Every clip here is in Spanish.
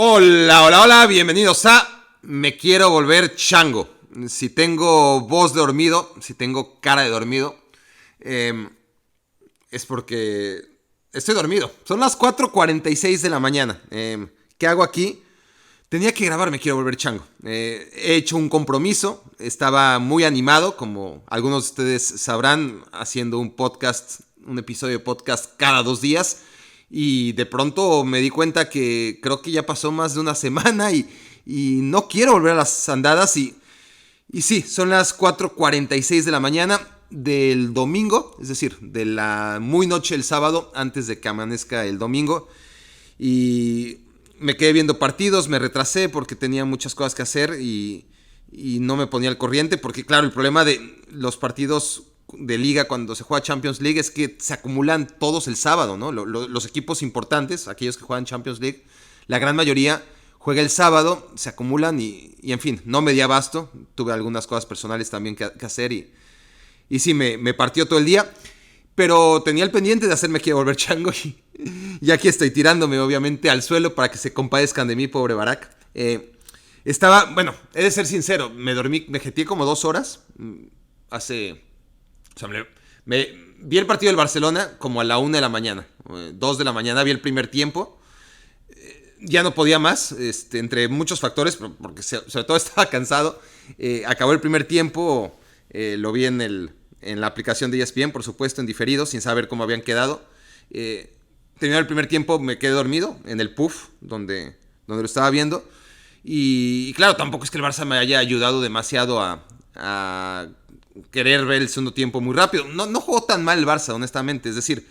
Hola, hola, hola, bienvenidos a Me Quiero Volver Chango. Si tengo voz de dormido, si tengo cara de dormido, es porque estoy dormido. Son las 4:46 de la mañana. ¿Qué hago aquí? Tenía que grabar Me Quiero Volver Chango. He hecho un compromiso, estaba muy animado, como algunos de ustedes sabrán, haciendo un podcast, un episodio de podcast cada 2 días. Y de pronto me di cuenta que creo que ya pasó más de una semana y no quiero volver a las andadas. Y sí, son las 4:46 de la mañana del domingo, es decir, de la muy noche del sábado antes de que amanezca el domingo. Y me quedé viendo partidos, me retrasé porque tenía muchas cosas que hacer y no me ponía al corriente porque, claro, el problema de los partidos de liga cuando se juega Champions League es que se acumulan todos el sábado, ¿no? Los equipos importantes, aquellos que juegan Champions League, la gran mayoría juega el sábado, se acumulan y en fin, no me di abasto, tuve algunas cosas personales también que hacer y sí, me partió todo el día, pero tenía el pendiente de hacerme Quiero Volver Chango y aquí estoy tirándome obviamente al suelo para que se compadezcan de mí, pobre Barack. Bueno, he de ser sincero, me jeteé como 2 horas hace... O sea, vi el partido del Barcelona como a la 1 de la mañana, 2 de la mañana, vi el primer tiempo. Ya no podía más, entre muchos factores, porque sobre todo estaba cansado. Acabó el primer tiempo, lo vi en la aplicación de ESPN, por supuesto, en diferido, sin saber cómo habían quedado. Terminó el primer tiempo, me quedé dormido en el puff, donde lo estaba viendo. Y claro, tampoco es que el Barça me haya ayudado demasiado a querer ver el segundo tiempo muy rápido. No jugó tan mal el Barça, honestamente. Es decir,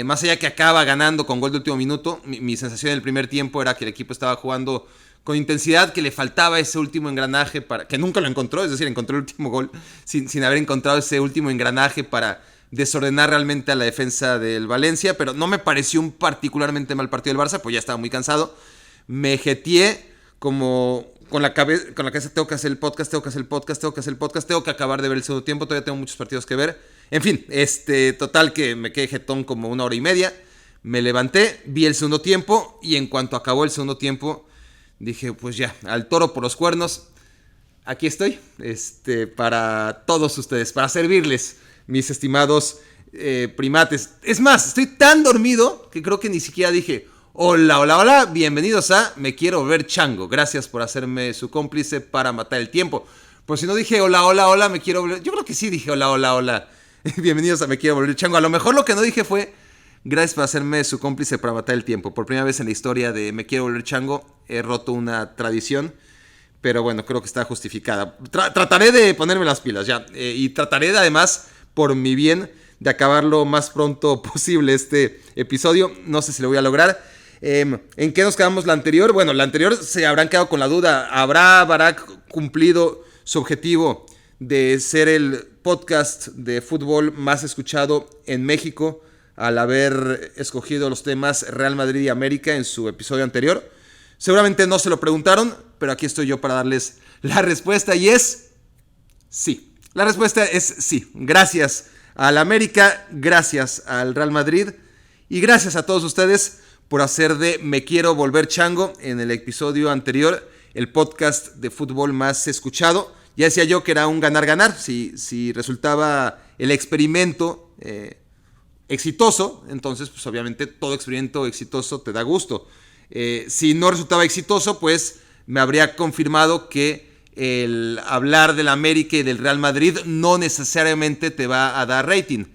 más allá que acaba ganando con gol de último minuto, mi sensación en el primer tiempo era que el equipo estaba jugando con intensidad, que le faltaba ese último engranaje, que nunca lo encontró. Es decir, encontró el último gol sin haber encontrado ese último engranaje para desordenar realmente a la defensa del Valencia. Pero no me pareció un particularmente mal partido del Barça, pues ya estaba muy cansado. Me jeteé como... Con la cabeza tengo que hacer el podcast, tengo que acabar de ver el segundo tiempo, todavía tengo muchos partidos que ver. En fin, total que me quedé jetón como 1 hora y media. Me levanté, vi el segundo tiempo y en cuanto acabó el segundo tiempo dije, pues ya, al toro por los cuernos. Aquí estoy, para todos ustedes, para servirles, mis estimados primates. Es más, estoy tan dormido que creo que ni siquiera dije... Hola, hola, hola, bienvenidos a Me Quiero Volver Chango. Gracias por hacerme su cómplice para matar el tiempo. Por si no dije hola, hola, hola, me quiero volver... Yo creo que sí dije hola, hola, hola. Bienvenidos a Me Quiero Volver Chango. A lo mejor lo que no dije fue gracias por hacerme su cómplice para matar el tiempo. Por primera vez en la historia de Me Quiero Volver Chango he roto una tradición. Pero bueno, creo que está justificada. Trataré de ponerme las pilas ya. Y trataré de, además, por mi bien, de acabar lo más pronto posible este episodio. No sé si lo voy a lograr. ¿En qué nos quedamos la anterior? Bueno, la anterior se habrán quedado con la duda. ¿Habrá Barack cumplido su objetivo de ser el podcast de fútbol más escuchado en México al haber escogido los temas Real Madrid y América en su episodio anterior? Seguramente no se lo preguntaron, pero aquí estoy yo para darles la respuesta y es sí. La respuesta es sí. Gracias al América, gracias al Real Madrid y gracias a todos ustedes por hacer de Me Quiero Volver Chango en el episodio anterior el podcast de fútbol más escuchado. Ya decía yo que era un ganar-ganar. Si resultaba el experimento exitoso, entonces pues obviamente todo experimento exitoso te da gusto. Si no resultaba exitoso, pues me habría confirmado que el hablar del América y del Real Madrid no necesariamente te va a dar rating.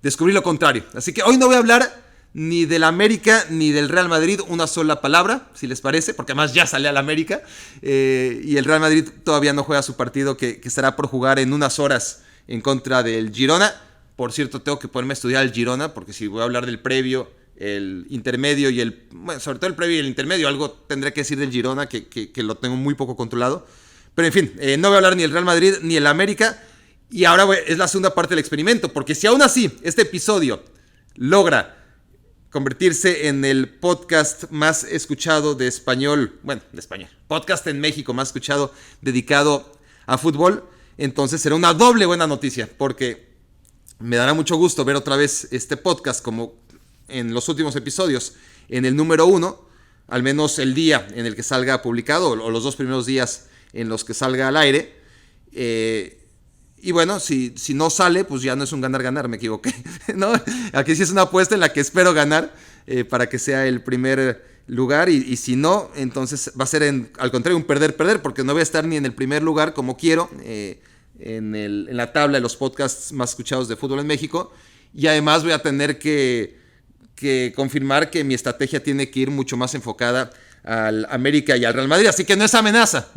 Descubrí lo contrario. Así que hoy no voy a hablar ni del América ni del Real Madrid una sola palabra, si les parece, porque además ya sale al América y el Real Madrid todavía no juega su partido que estará por jugar en unas horas en contra del Girona. Por cierto, tengo que ponerme a estudiar el Girona, porque si voy a hablar del previo, el intermedio y bueno, sobre todo el previo y el intermedio, algo tendré que decir del Girona que lo tengo muy poco controlado. Pero en fin, no voy a hablar ni del Real Madrid ni del América. Y ahora es la segunda parte del experimento, porque si aún así este episodio logra convertirse en el podcast más escuchado de español, podcast en México más escuchado dedicado a fútbol, entonces será una doble buena noticia, porque me dará mucho gusto ver otra vez este podcast como en los últimos episodios en el número 1, al menos el día en el que salga publicado o los 2 primeros días en los que salga al aire. Y bueno, si no sale, pues ya no es un ganar-ganar, me equivoqué, ¿no? Aquí sí es una apuesta en la que espero ganar para que sea el primer lugar y si no, entonces va a ser al contrario un perder-perder, porque no voy a estar ni en el primer lugar como quiero en la tabla de los podcasts más escuchados de fútbol en México, y además voy a tener que confirmar que mi estrategia tiene que ir mucho más enfocada al América y al Real Madrid, así que no es amenaza,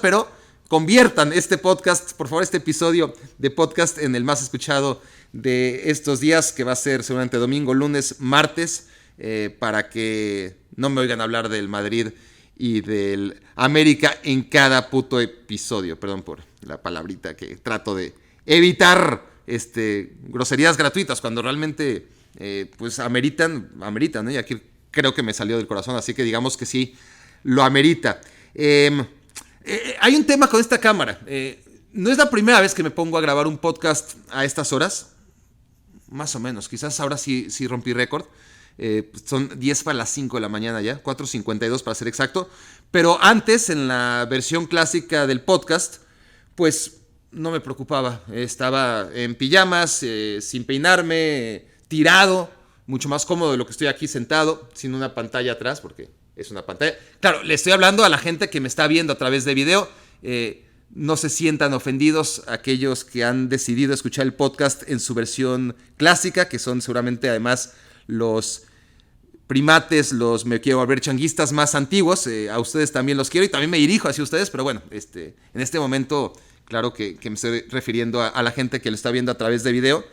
pero conviertan este podcast, por favor, este episodio de podcast en el más escuchado de estos días, que va a ser seguramente domingo, lunes, martes, para que no me oigan hablar del Madrid y del América en cada puto episodio. Perdón por la palabrita, que trato de evitar groserías gratuitas cuando realmente pues ameritan, ¿no? Y aquí creo que me salió del corazón, así que digamos que sí lo amerita. Hay un tema con esta cámara. No es la primera vez que me pongo a grabar un podcast a estas horas. Más o menos. Quizás ahora sí rompí récord. Son 10 para las 5 de la mañana ya. 4:52 para ser exacto. Pero antes, en la versión clásica del podcast, pues no me preocupaba. Estaba en pijamas, sin peinarme, tirado. Mucho más cómodo de lo que estoy aquí sentado, sin una pantalla atrás, porque es una pantalla. Claro, le estoy hablando a la gente que me está viendo a través de video. No se sientan ofendidos aquellos que han decidido escuchar el podcast en su versión clásica, que son seguramente además los primates, los me quiero volver changuistas más antiguos. A ustedes también los quiero y también me dirijo hacia ustedes, pero bueno, en este momento, claro que me estoy refiriendo a la gente que lo está viendo a través de video.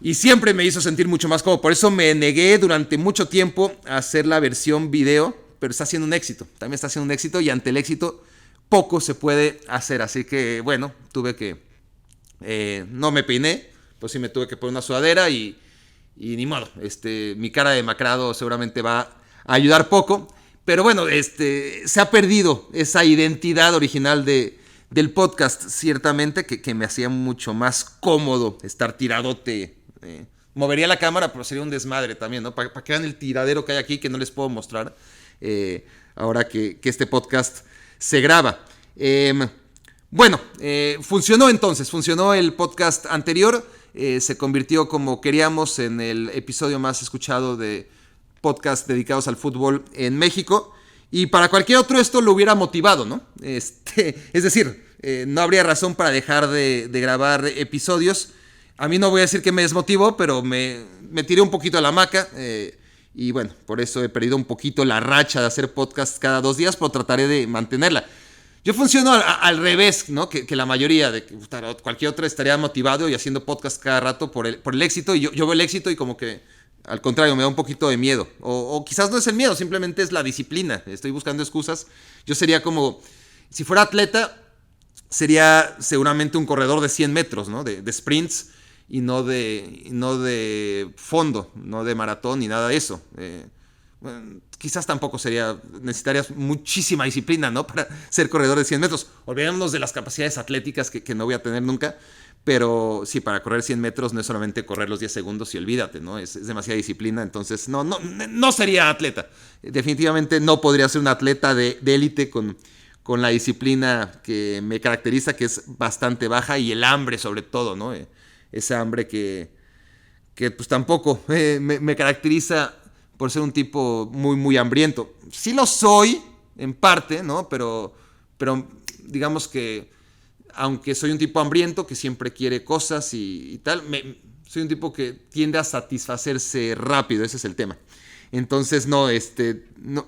Y siempre me hizo sentir mucho más cómodo. Por eso me negué durante mucho tiempo a hacer la versión video, pero está siendo un éxito. También está siendo un éxito y ante el éxito poco se puede hacer. Así que, bueno, tuve que... no me peiné, pues sí me tuve que poner una sudadera y ni modo. Mi cara de demacrado seguramente va a ayudar poco. Pero bueno, se ha perdido esa identidad original del podcast, ciertamente, que me hacía mucho más cómodo estar tiradote. Movería la cámara, pero sería un desmadre también, ¿no? Para que vean el tiradero que hay aquí, que no les puedo mostrar ahora que este podcast se graba. Bueno, funcionó el podcast anterior, se convirtió como queríamos en el episodio más escuchado de podcast dedicados al fútbol en México, y para cualquier otro esto lo hubiera motivado, ¿no? Es decir, no habría razón para dejar de grabar episodios. A mí no voy a decir que me desmotivó, pero me tiré un poquito a la hamaca. Y bueno, por eso he perdido un poquito la racha de hacer podcast cada 2 días, pero trataré de mantenerla. Yo funciono al revés, ¿no? Que la mayoría de cualquier otra estaría motivado y haciendo podcast cada rato por el éxito. Y yo veo el éxito y como que, al contrario, me da un poquito de miedo. O quizás no es el miedo, simplemente es la disciplina. Estoy buscando excusas. Yo sería como, si fuera atleta, sería seguramente un corredor de 100 metros, ¿no? De sprints. Y no de fondo, no de maratón ni nada de eso. Bueno, quizás tampoco necesitarías muchísima disciplina, ¿no? Para ser corredor de 100 metros. Olvidémonos de las capacidades atléticas que no voy a tener nunca. Pero sí, para correr 100 metros no es solamente correr los 10 segundos y olvídate, ¿no? Es demasiada disciplina, entonces no sería atleta. Definitivamente no podría ser un atleta de élite con la disciplina que me caracteriza, que es bastante baja, y el hambre sobre todo, ¿no? Esa hambre que pues tampoco me caracteriza por ser un tipo muy, muy hambriento. Sí lo soy, en parte, ¿no? Pero digamos que, aunque soy un tipo hambriento que siempre quiere cosas y tal, soy un tipo que tiende a satisfacerse rápido, ese es el tema. Entonces, no,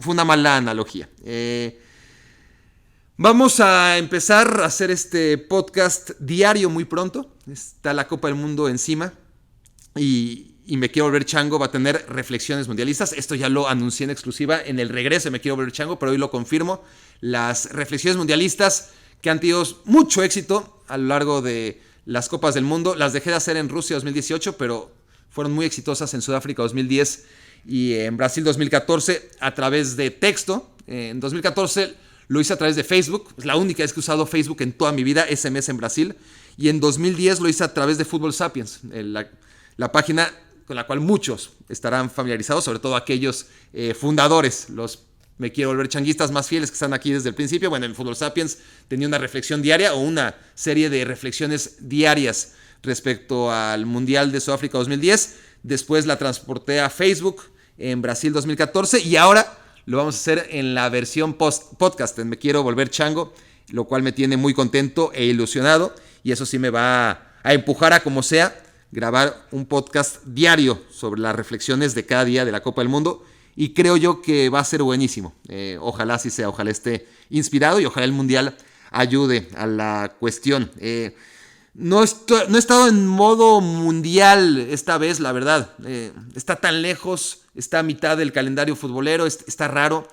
fue una mala analogía. Vamos a empezar a hacer este podcast diario muy pronto. Está la Copa del Mundo encima y Me Quiero Volver Chango va a tener reflexiones mundialistas. Esto ya lo anuncié en exclusiva en el regreso de Me Quiero Volver Chango, pero hoy lo confirmo. Las reflexiones mundialistas que han tenido mucho éxito a lo largo de las Copas del Mundo. Las dejé de hacer en Rusia 2018, pero fueron muy exitosas en Sudáfrica 2010 y en Brasil 2014 a través de texto. En 2014 lo hice a través de Facebook. Es la única vez que he usado Facebook en toda mi vida, SMS en Brasil. Y en 2010 lo hice a través de Fútbol Sapiens, la página con la cual muchos estarán familiarizados, sobre todo aquellos fundadores, los me quiero volver changuistas más fieles que están aquí desde el principio. Bueno, en Fútbol Sapiens tenía una reflexión diaria o una serie de reflexiones diarias respecto al Mundial de Sudáfrica 2010. Después la transporté a Facebook en Brasil 2014 y ahora lo vamos a hacer en la versión podcast en Me Quiero Volver Chango, lo cual me tiene muy contento e ilusionado, y eso sí me va a empujar a, como sea, grabar un podcast diario sobre las reflexiones de cada día de la Copa del Mundo, y creo yo que va a ser buenísimo. Ojalá así sea, ojalá esté inspirado y ojalá el Mundial ayude a la cuestión. No he estado en modo mundial esta vez, la verdad. Está tan lejos, está a mitad del calendario futbolero, está raro.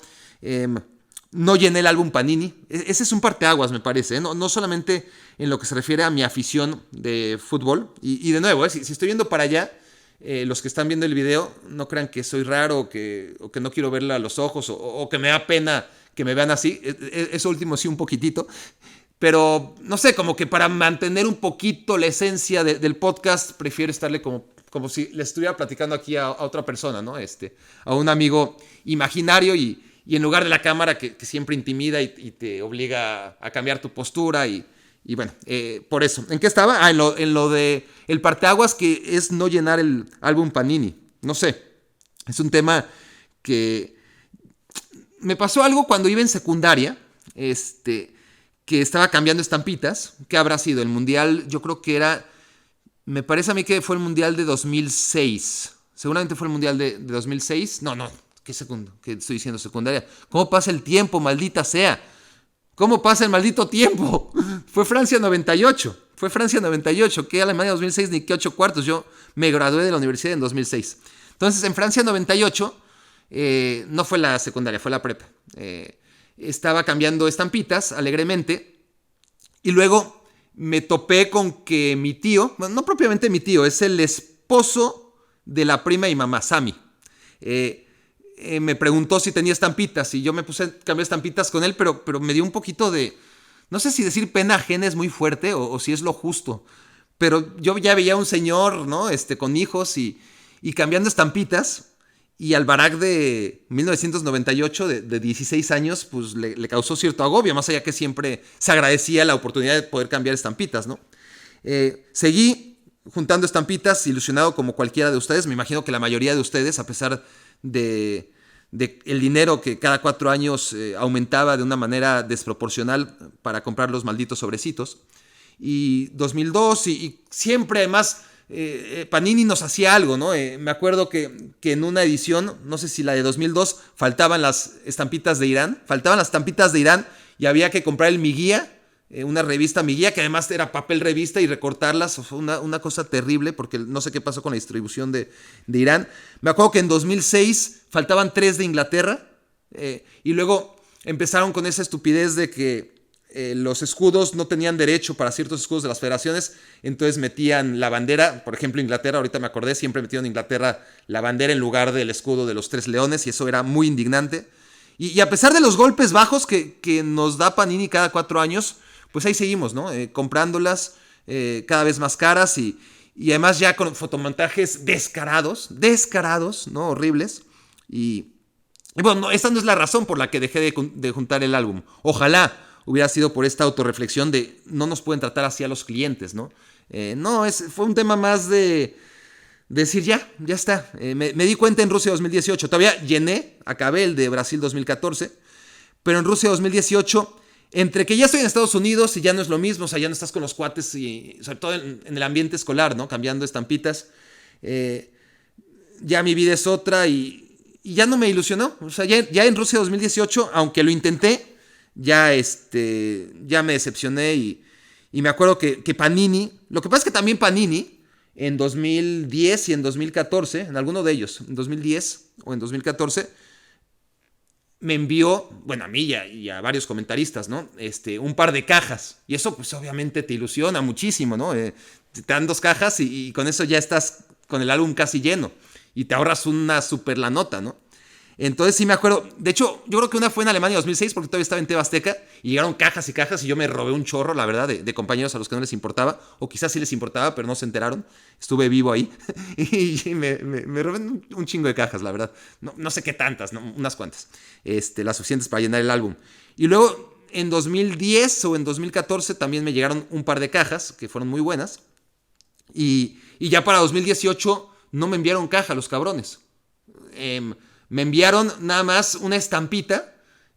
No llené el álbum Panini. Ese es un parteaguas, me parece. No solamente en lo que se refiere a mi afición de fútbol. Y de nuevo, si estoy viendo para allá, los que están viendo el video, no crean que soy raro o que no quiero verle a los ojos o que me da pena que me vean así. Eso último sí un poquitito. Pero, no sé, como que para mantener un poquito la esencia del podcast, prefiero estarle como si le estuviera platicando aquí a otra persona, ¿no? A un amigo imaginario y en lugar de la cámara que siempre intimida y te obliga a cambiar tu postura y bueno, por eso. ¿En qué estaba? En lo de el parteaguas, que es no llenar el álbum Panini. No sé, es un tema que me pasó algo cuando iba en secundaria, que estaba cambiando estampitas. ¿Qué habrá sido? El mundial, yo creo que me parece a mí que fue el mundial de 2006. Seguramente fue el mundial de 2006. No, ¿qué estoy diciendo secundaria? ¿Cómo pasa el tiempo, maldita sea? ¿Cómo pasa el maldito tiempo? Fue Francia 98. ¿Qué Alemania 2006? Ni qué 8 cuartos. Yo me gradué de la universidad en 2006. Entonces, en Francia 98, no fue la secundaria, fue la prepa. Estaba cambiando estampitas alegremente y luego me topé con que mi tío, bueno, no propiamente mi tío, es el esposo de la prima y mamá, Sammy. Me preguntó si tenía estampitas y yo me puse a cambiar estampitas con él, pero me dio un poquito de, no sé si decir pena ajena es muy fuerte o si es lo justo, pero yo ya veía a un señor, ¿no? Con hijos y cambiando estampitas, y al Barack de 1998, de 16 años, pues le causó cierto agobio, más allá que siempre se agradecía la oportunidad de poder cambiar estampitas, ¿no? Seguí juntando estampitas, ilusionado como cualquiera de ustedes. Me imagino que la mayoría de ustedes, a pesar de el dinero que cada 4 años aumentaba de una manera desproporcional para comprar los malditos sobrecitos. Y 2002, y siempre además Panini nos hacía algo, ¿no? Me acuerdo que en una edición, no sé si la de 2002, faltaban las estampitas de Irán. Y había que comprar el Mi Guía, una revista Mi Guía, que además era papel revista, y recortarlas. Fue una cosa terrible, porque no sé qué pasó con la distribución de Irán. Me acuerdo que en 2006 faltaban 3 de Inglaterra, y luego empezaron con esa estupidez de que los escudos no tenían derecho para ciertos escudos de las federaciones, entonces metían la bandera. Por ejemplo, Inglaterra, ahorita me acordé, siempre metieron en Inglaterra la bandera en lugar del escudo de los 3 leones, y eso era muy indignante. Y a pesar de los golpes bajos que nos da Panini cada 4 años, pues ahí seguimos, ¿no? Comprándolas cada vez más caras y además ya con fotomontajes descarados, ¿no? Horribles. Y bueno, esta no es la razón por la que dejé de juntar el álbum. Ojalá hubiera sido por esta autorreflexión de no nos pueden tratar así a los clientes, ¿no? Fue un tema más de decir ya está. Me di cuenta en Rusia 2018. Todavía acabé el de Brasil 2014, pero en Rusia 2018, entre que ya estoy en Estados Unidos y ya no es lo mismo, o sea, ya no estás con los cuates, y sobre todo en el ambiente escolar, ¿no? Cambiando estampitas, ya mi vida es otra y ya no me ilusionó. O sea, ya en Rusia 2018, aunque lo intenté, ya me decepcioné y me acuerdo que Panini, lo que pasa es que también Panini en 2010 y en 2014, en alguno de ellos, en 2010 o en 2014, me envió, bueno, a mí y a varios comentaristas, ¿no? Un par de cajas, y eso pues obviamente te ilusiona muchísimo, ¿no? Te dan 2 cajas y con eso ya estás con el álbum casi lleno y te ahorras una super la nota, ¿no? Entonces sí me acuerdo. De hecho, yo creo que una fue en Alemania 2006 porque todavía estaba en TV Azteca y llegaron cajas y cajas y yo me robé un chorro, la verdad, de compañeros a los que no les importaba. O quizás sí les importaba, pero no se enteraron. Estuve vivo ahí y me robé un chingo de cajas, la verdad. No sé qué tantas, ¿no? Unas cuantas. Las suficientes para llenar el álbum. Y luego en 2010 o en 2014 también me llegaron un par de cajas que fueron muy buenas. Y ya para 2018 no me enviaron caja los cabrones. Me enviaron nada más una estampita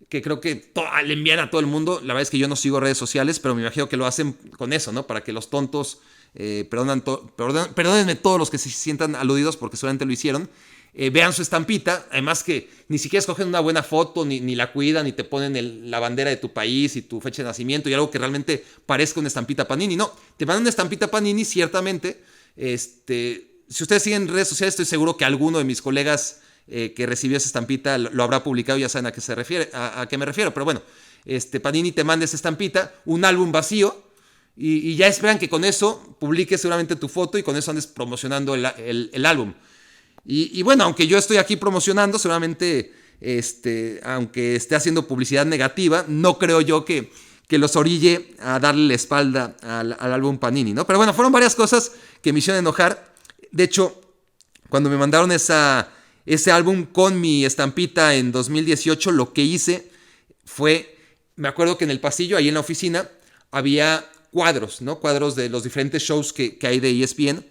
que creo que le envían a todo el mundo. La verdad es que yo no sigo redes sociales, pero me imagino que lo hacen con eso, ¿no? Para que los tontos, perdónenme todos los que se sientan aludidos porque solamente lo hicieron, vean su estampita. Además que ni siquiera escogen una buena foto, ni la cuidan, ni te ponen la bandera de tu país y tu fecha de nacimiento y algo que realmente parezca una estampita Panini. No, te mandan una estampita Panini, ciertamente. Si ustedes siguen redes sociales, estoy seguro que alguno de mis colegas que recibió esa estampita lo habrá publicado, ya saben a qué se refiere, a qué me refiero. Pero bueno, Panini te manda esa estampita, un álbum vacío, y ya esperan que con eso publiques seguramente tu foto y con eso andes promocionando el álbum. Y bueno, aunque yo estoy aquí promocionando, seguramente, aunque esté haciendo publicidad negativa, no creo yo que los orille a darle la espalda al álbum Panini, ¿no? Pero bueno, fueron varias cosas que me hicieron enojar. De hecho, cuando me mandaron ese álbum con mi estampita en 2018, lo que hice fue, me acuerdo que en el pasillo, ahí en la oficina, había cuadros, ¿no? Cuadros de los diferentes shows que hay de ESPN.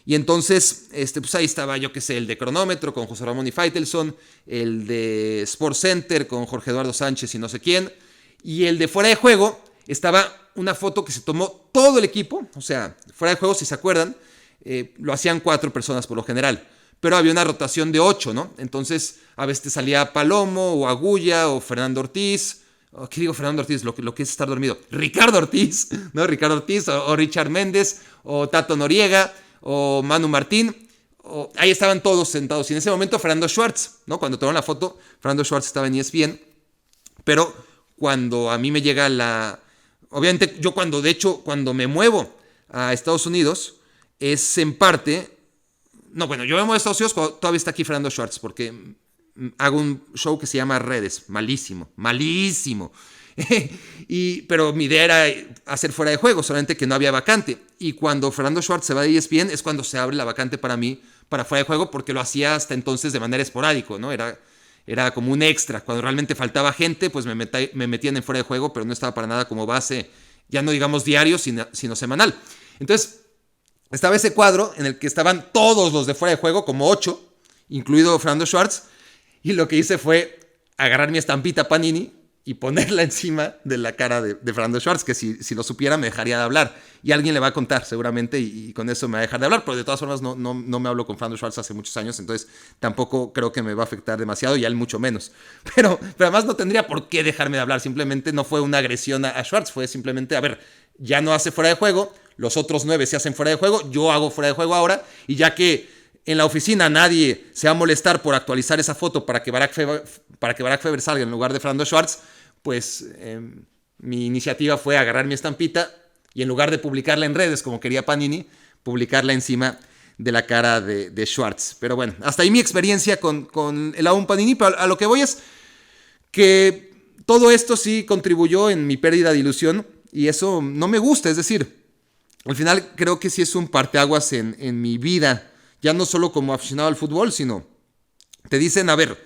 Y entonces, pues ahí estaba, yo qué sé, el de Cronómetro con José Ramón y Faitelson, el de Sports Center con Jorge Eduardo Sánchez y no sé quién, y el de Fuera de Juego estaba una foto que se tomó todo el equipo. O sea, Fuera de Juego, si se acuerdan, lo hacían 4 personas por lo general, pero había una rotación de 8, ¿no? Entonces, a veces salía Palomo, o Agulla, o Fernando Ortiz. ¿Qué digo Fernando Ortiz? Lo que es estar dormido. Ricardo Ortiz, ¿no? Ricardo Ortiz, o Richard Méndez, o Tato Noriega, o Manu Martín. Ahí estaban todos sentados. Y en ese momento, Fernando Schwartz, ¿no? Cuando tomaron la foto, Fernando Schwartz estaba en ESPN. Pero cuando a mí me llega obviamente, yo cuando me muevo a Estados Unidos, es en parte. No, bueno, yo me muevo a Estados Unidos cuando todavía está aquí Fernando Schwartz, porque hago un show que se llama Redes. Malísimo. Pero mi idea era hacer Fuera de Juego, solamente que no había vacante. Y cuando Fernando Schwartz se va de ESPN es cuando se abre la vacante para mí, para Fuera de Juego, porque lo hacía hasta entonces de manera esporádica, ¿no? Era como un extra. Cuando realmente faltaba gente, pues me metían en Fuera de Juego, pero no estaba para nada como base, ya no digamos diario, sino semanal. Entonces, estaba ese cuadro en el que estaban todos los de Fuera de Juego, como 8, incluido Fernando Schwartz, y lo que hice fue agarrar mi estampita Panini y ponerla encima de la cara de Fernando Schwartz, que si lo supiera me dejaría de hablar. Y alguien le va a contar seguramente y con eso me va a dejar de hablar, pero de todas formas no me hablo con Fernando Schwartz hace muchos años, entonces tampoco creo que me va a afectar demasiado y a él mucho menos. Pero además no tendría por qué dejarme de hablar, simplemente no fue una agresión a Schwartz, fue simplemente, a ver, ya no hace Fuera de Juego, los otros 9 se hacen Fuera de Juego, yo hago Fuera de Juego ahora, y ya que en la oficina nadie se va a molestar por actualizar esa foto para que Barack Feber salga en lugar de Fernando Schwartz, pues mi iniciativa fue agarrar mi estampita y en lugar de publicarla en redes como quería Panini, publicarla encima de la cara de Schwartz. Pero bueno, hasta ahí mi experiencia con el álbum Panini, pero a lo que voy es que todo esto sí contribuyó en mi pérdida de ilusión y eso no me gusta, es decir, al final creo que sí es un parteaguas en mi vida, ya no solo como aficionado al fútbol, sino te dicen, a ver,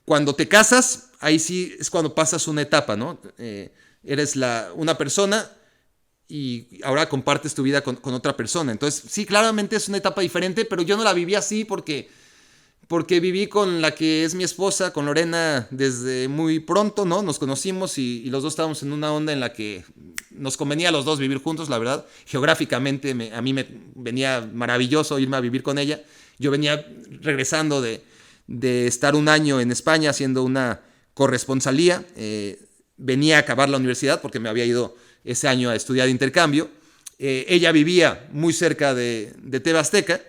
cuando te casas, ahí sí es cuando pasas una etapa, ¿no? Eres una persona y ahora compartes tu vida con otra persona. Entonces, sí, claramente es una etapa diferente, pero yo no la viví así porque viví con la que es mi esposa, con Lorena, desde muy pronto, ¿no? Nos conocimos y los dos estábamos en una onda en la que nos convenía a los dos vivir juntos, la verdad. Geográficamente a mí me venía maravilloso irme a vivir con ella. Yo venía regresando de estar un año en España haciendo una corresponsalía. Venía a acabar la universidad porque me había ido ese año a estudiar de intercambio. Ella vivía muy cerca de TV Azteca.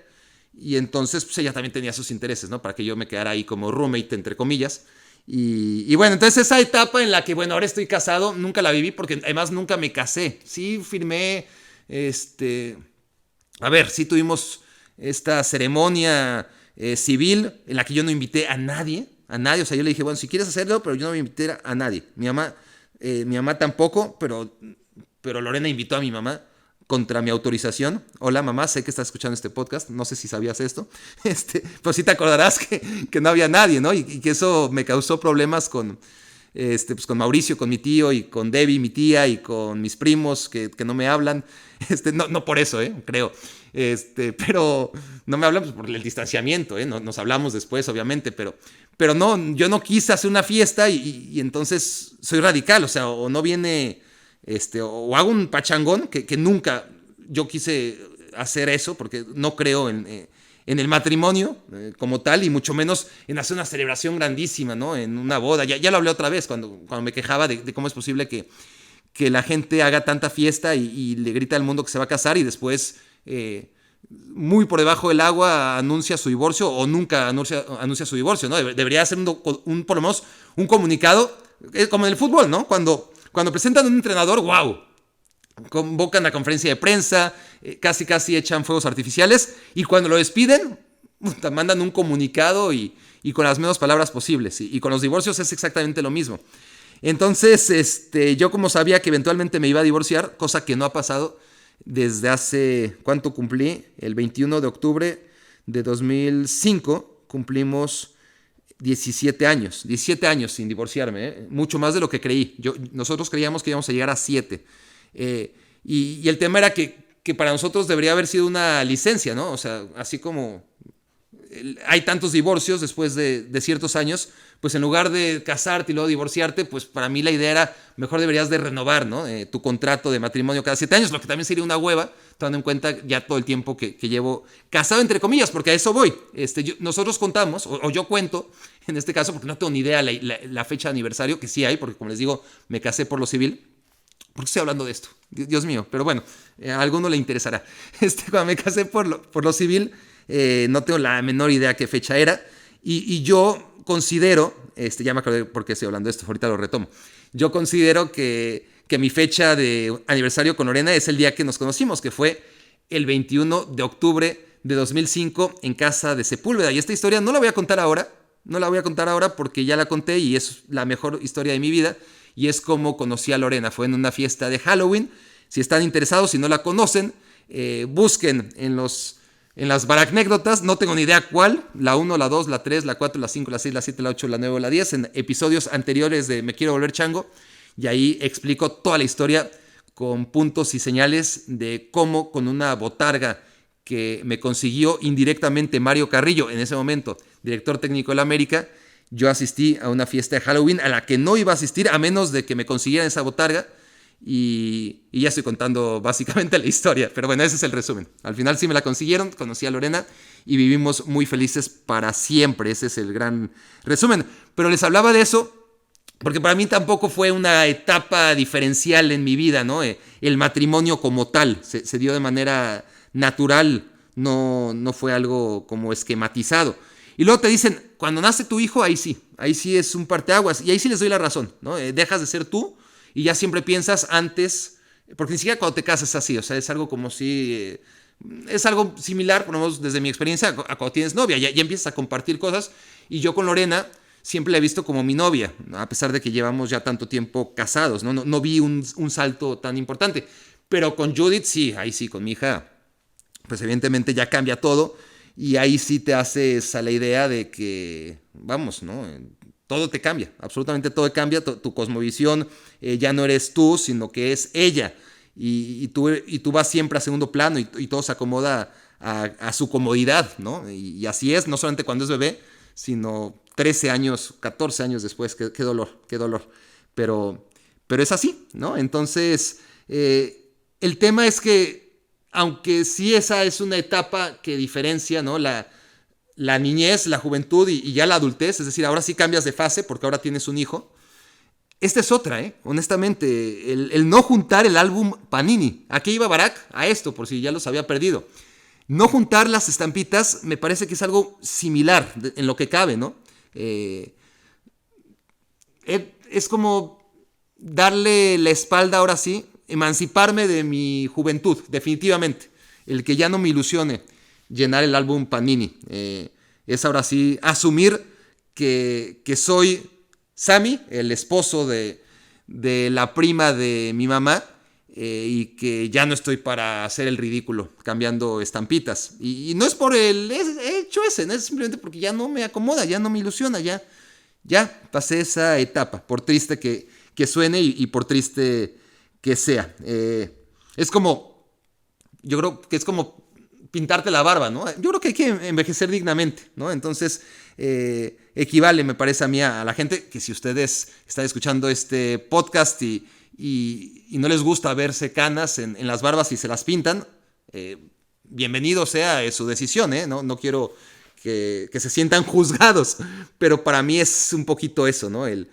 Y entonces pues ella también tenía sus intereses, ¿no? Para que yo me quedara ahí como roommate, entre comillas. Y bueno, entonces esa etapa en la que, bueno, ahora estoy casado, nunca la viví porque además nunca me casé. Sí firmé, a ver, sí tuvimos esta ceremonia civil en la que yo no invité a nadie. a nadie. O sea, yo le dije, bueno, si quieres hacerlo, pero yo no voy a invitar a nadie. Mi mamá tampoco, pero Lorena invitó a mi mamá contra mi autorización. Hola mamá, sé que estás escuchando este podcast, no sé si sabías esto, pero sí te acordarás que no había nadie, ¿no? Y que eso me causó problemas pues con Mauricio, con mi tío, y con Debbie, mi tía, y con mis primos que no me hablan. No por eso, creo. Pero no me hablan pues, por el distanciamiento, nos hablamos después, obviamente, pero no, yo no quise hacer una fiesta y entonces soy radical, o sea, o no viene, o hago un pachangón, que nunca yo quise hacer eso, porque no creo en el matrimonio como tal, y mucho menos en hacer una celebración grandísima, ¿no? En una boda. Ya lo hablé otra vez cuando me quejaba de cómo es posible que la gente haga tanta fiesta y le grita al mundo que se va a casar y después, muy por debajo del agua, anuncia su divorcio o nunca anuncia su divorcio, ¿no? Debería ser por lo menos un comunicado, como en el fútbol, ¿no? Cuando presentan a un entrenador, ¡wow! Convocan a conferencia de prensa, casi echan fuegos artificiales, y cuando lo despiden, mandan un comunicado y con las menos palabras posibles. Y con los divorcios es exactamente lo mismo. Entonces, yo como sabía que eventualmente me iba a divorciar, cosa que no ha pasado desde hace, ¿cuánto cumplí? El 21 de octubre de 2005 cumplimos 17 años sin divorciarme, mucho más de lo que creí. Nosotros creíamos que íbamos a llegar a 7. Y el tema era que para nosotros debería haber sido una licencia, ¿no? O sea, así como hay tantos divorcios después de ciertos años, pues en lugar de casarte y luego divorciarte, pues para mí la idea era, mejor deberías de renovar, ¿no? Tu contrato de matrimonio cada 7 años, lo que también sería una hueva, tomando en cuenta ya todo el tiempo que llevo casado, entre comillas, porque a eso voy. Nosotros contamos, o yo cuento, en este caso, porque no tengo ni idea la fecha de aniversario, que sí hay, porque como les digo, me casé por lo civil. ¿Por qué estoy hablando de esto? Dios mío, pero bueno, a alguno le interesará. Cuando me casé por lo civil, no tengo la menor idea qué fecha era, y yo considero, ya me acordé por qué estoy hablando de esto, ahorita lo retomo. Yo considero que mi fecha de aniversario con Lorena es el día que nos conocimos, que fue el 21 de octubre de 2005 en casa de Sepúlveda. Y esta historia no la voy a contar ahora porque ya la conté y es la mejor historia de mi vida. Y es como conocí a Lorena, fue en una fiesta de Halloween. Si están interesados, si no la conocen, busquen en las baracnécdotas, no tengo ni idea cuál, la 1, la 2, la 3, la 4, la 5, la 6, la 7, la 8, la 9 o la 10, en episodios anteriores de Me Quiero Volver Chango, y ahí explico toda la historia con puntos y señales de cómo con una botarga que me consiguió indirectamente Mario Carrillo, en ese momento director técnico del América, yo asistí a una fiesta de Halloween a la que no iba a asistir a menos de que me consiguieran esa botarga. Y ya estoy contando básicamente la historia, pero bueno, ese es el resumen. Al final sí me la consiguieron, conocí a Lorena y vivimos muy felices para siempre. Ese es el gran resumen. Pero les hablaba de eso porque para mí tampoco fue una etapa diferencial en mi vida, ¿no? El matrimonio como tal se dio de manera natural, no fue algo como esquematizado. Y luego te dicen, cuando nace tu hijo, ahí sí es un parteaguas. Y ahí sí les doy la razón, ¿no? Dejas de ser tú y ya siempre piensas antes, porque ni siquiera cuando te casas es así, o sea, es algo como si, es algo similar, por lo menos desde mi experiencia, a cuando tienes novia, ya empiezas a compartir cosas, y yo con Lorena siempre la he visto como mi novia, ¿no? A pesar de que llevamos ya tanto tiempo casados, no vi un salto tan importante, pero con Judith sí, ahí sí, con mi hija, pues evidentemente ya cambia todo, y ahí sí te haces a la idea de que, vamos, ¿no? Todo te cambia, absolutamente todo cambia, tu cosmovisión ya no eres tú, sino que es ella. Y tú vas siempre a segundo plano y todo se acomoda a su comodidad, ¿no? Y así es, no solamente cuando es bebé, sino 13 años, 14 años después, qué dolor. Pero es así, ¿no? Entonces, el tema es que, aunque sí esa es una etapa que diferencia, ¿no? La niñez, la juventud y ya la adultez, es decir, ahora sí cambias de fase porque ahora tienes un hijo. Esta es otra, honestamente, el no juntar el álbum Panini. ¿A qué iba Barack? A esto, por si ya los había perdido. No juntar las estampitas me parece que es algo similar en lo que cabe, ¿no? Es como darle la espalda ahora sí, emanciparme de mi juventud, definitivamente. El que ya no me ilusione llenar el álbum Panini. Es ahora sí asumir que soy Sammy, el esposo de la prima de mi mamá, y que ya no estoy para hacer el ridículo cambiando estampitas. Y no es por el hecho ese, ¿no? Es simplemente porque ya no me acomoda, ya no me ilusiona, ya pasé esa etapa, por triste que suene y por triste que sea. Yo creo que es como pintarte la barba, ¿no? Yo creo que hay que envejecer dignamente, ¿no? Entonces, equivale, me parece a mí, a la gente que si ustedes están escuchando este podcast y no les gusta verse canas en las barbas y se las pintan, bienvenido sea su decisión, ¿eh? No quiero que se sientan juzgados, pero para mí es un poquito eso, ¿no? El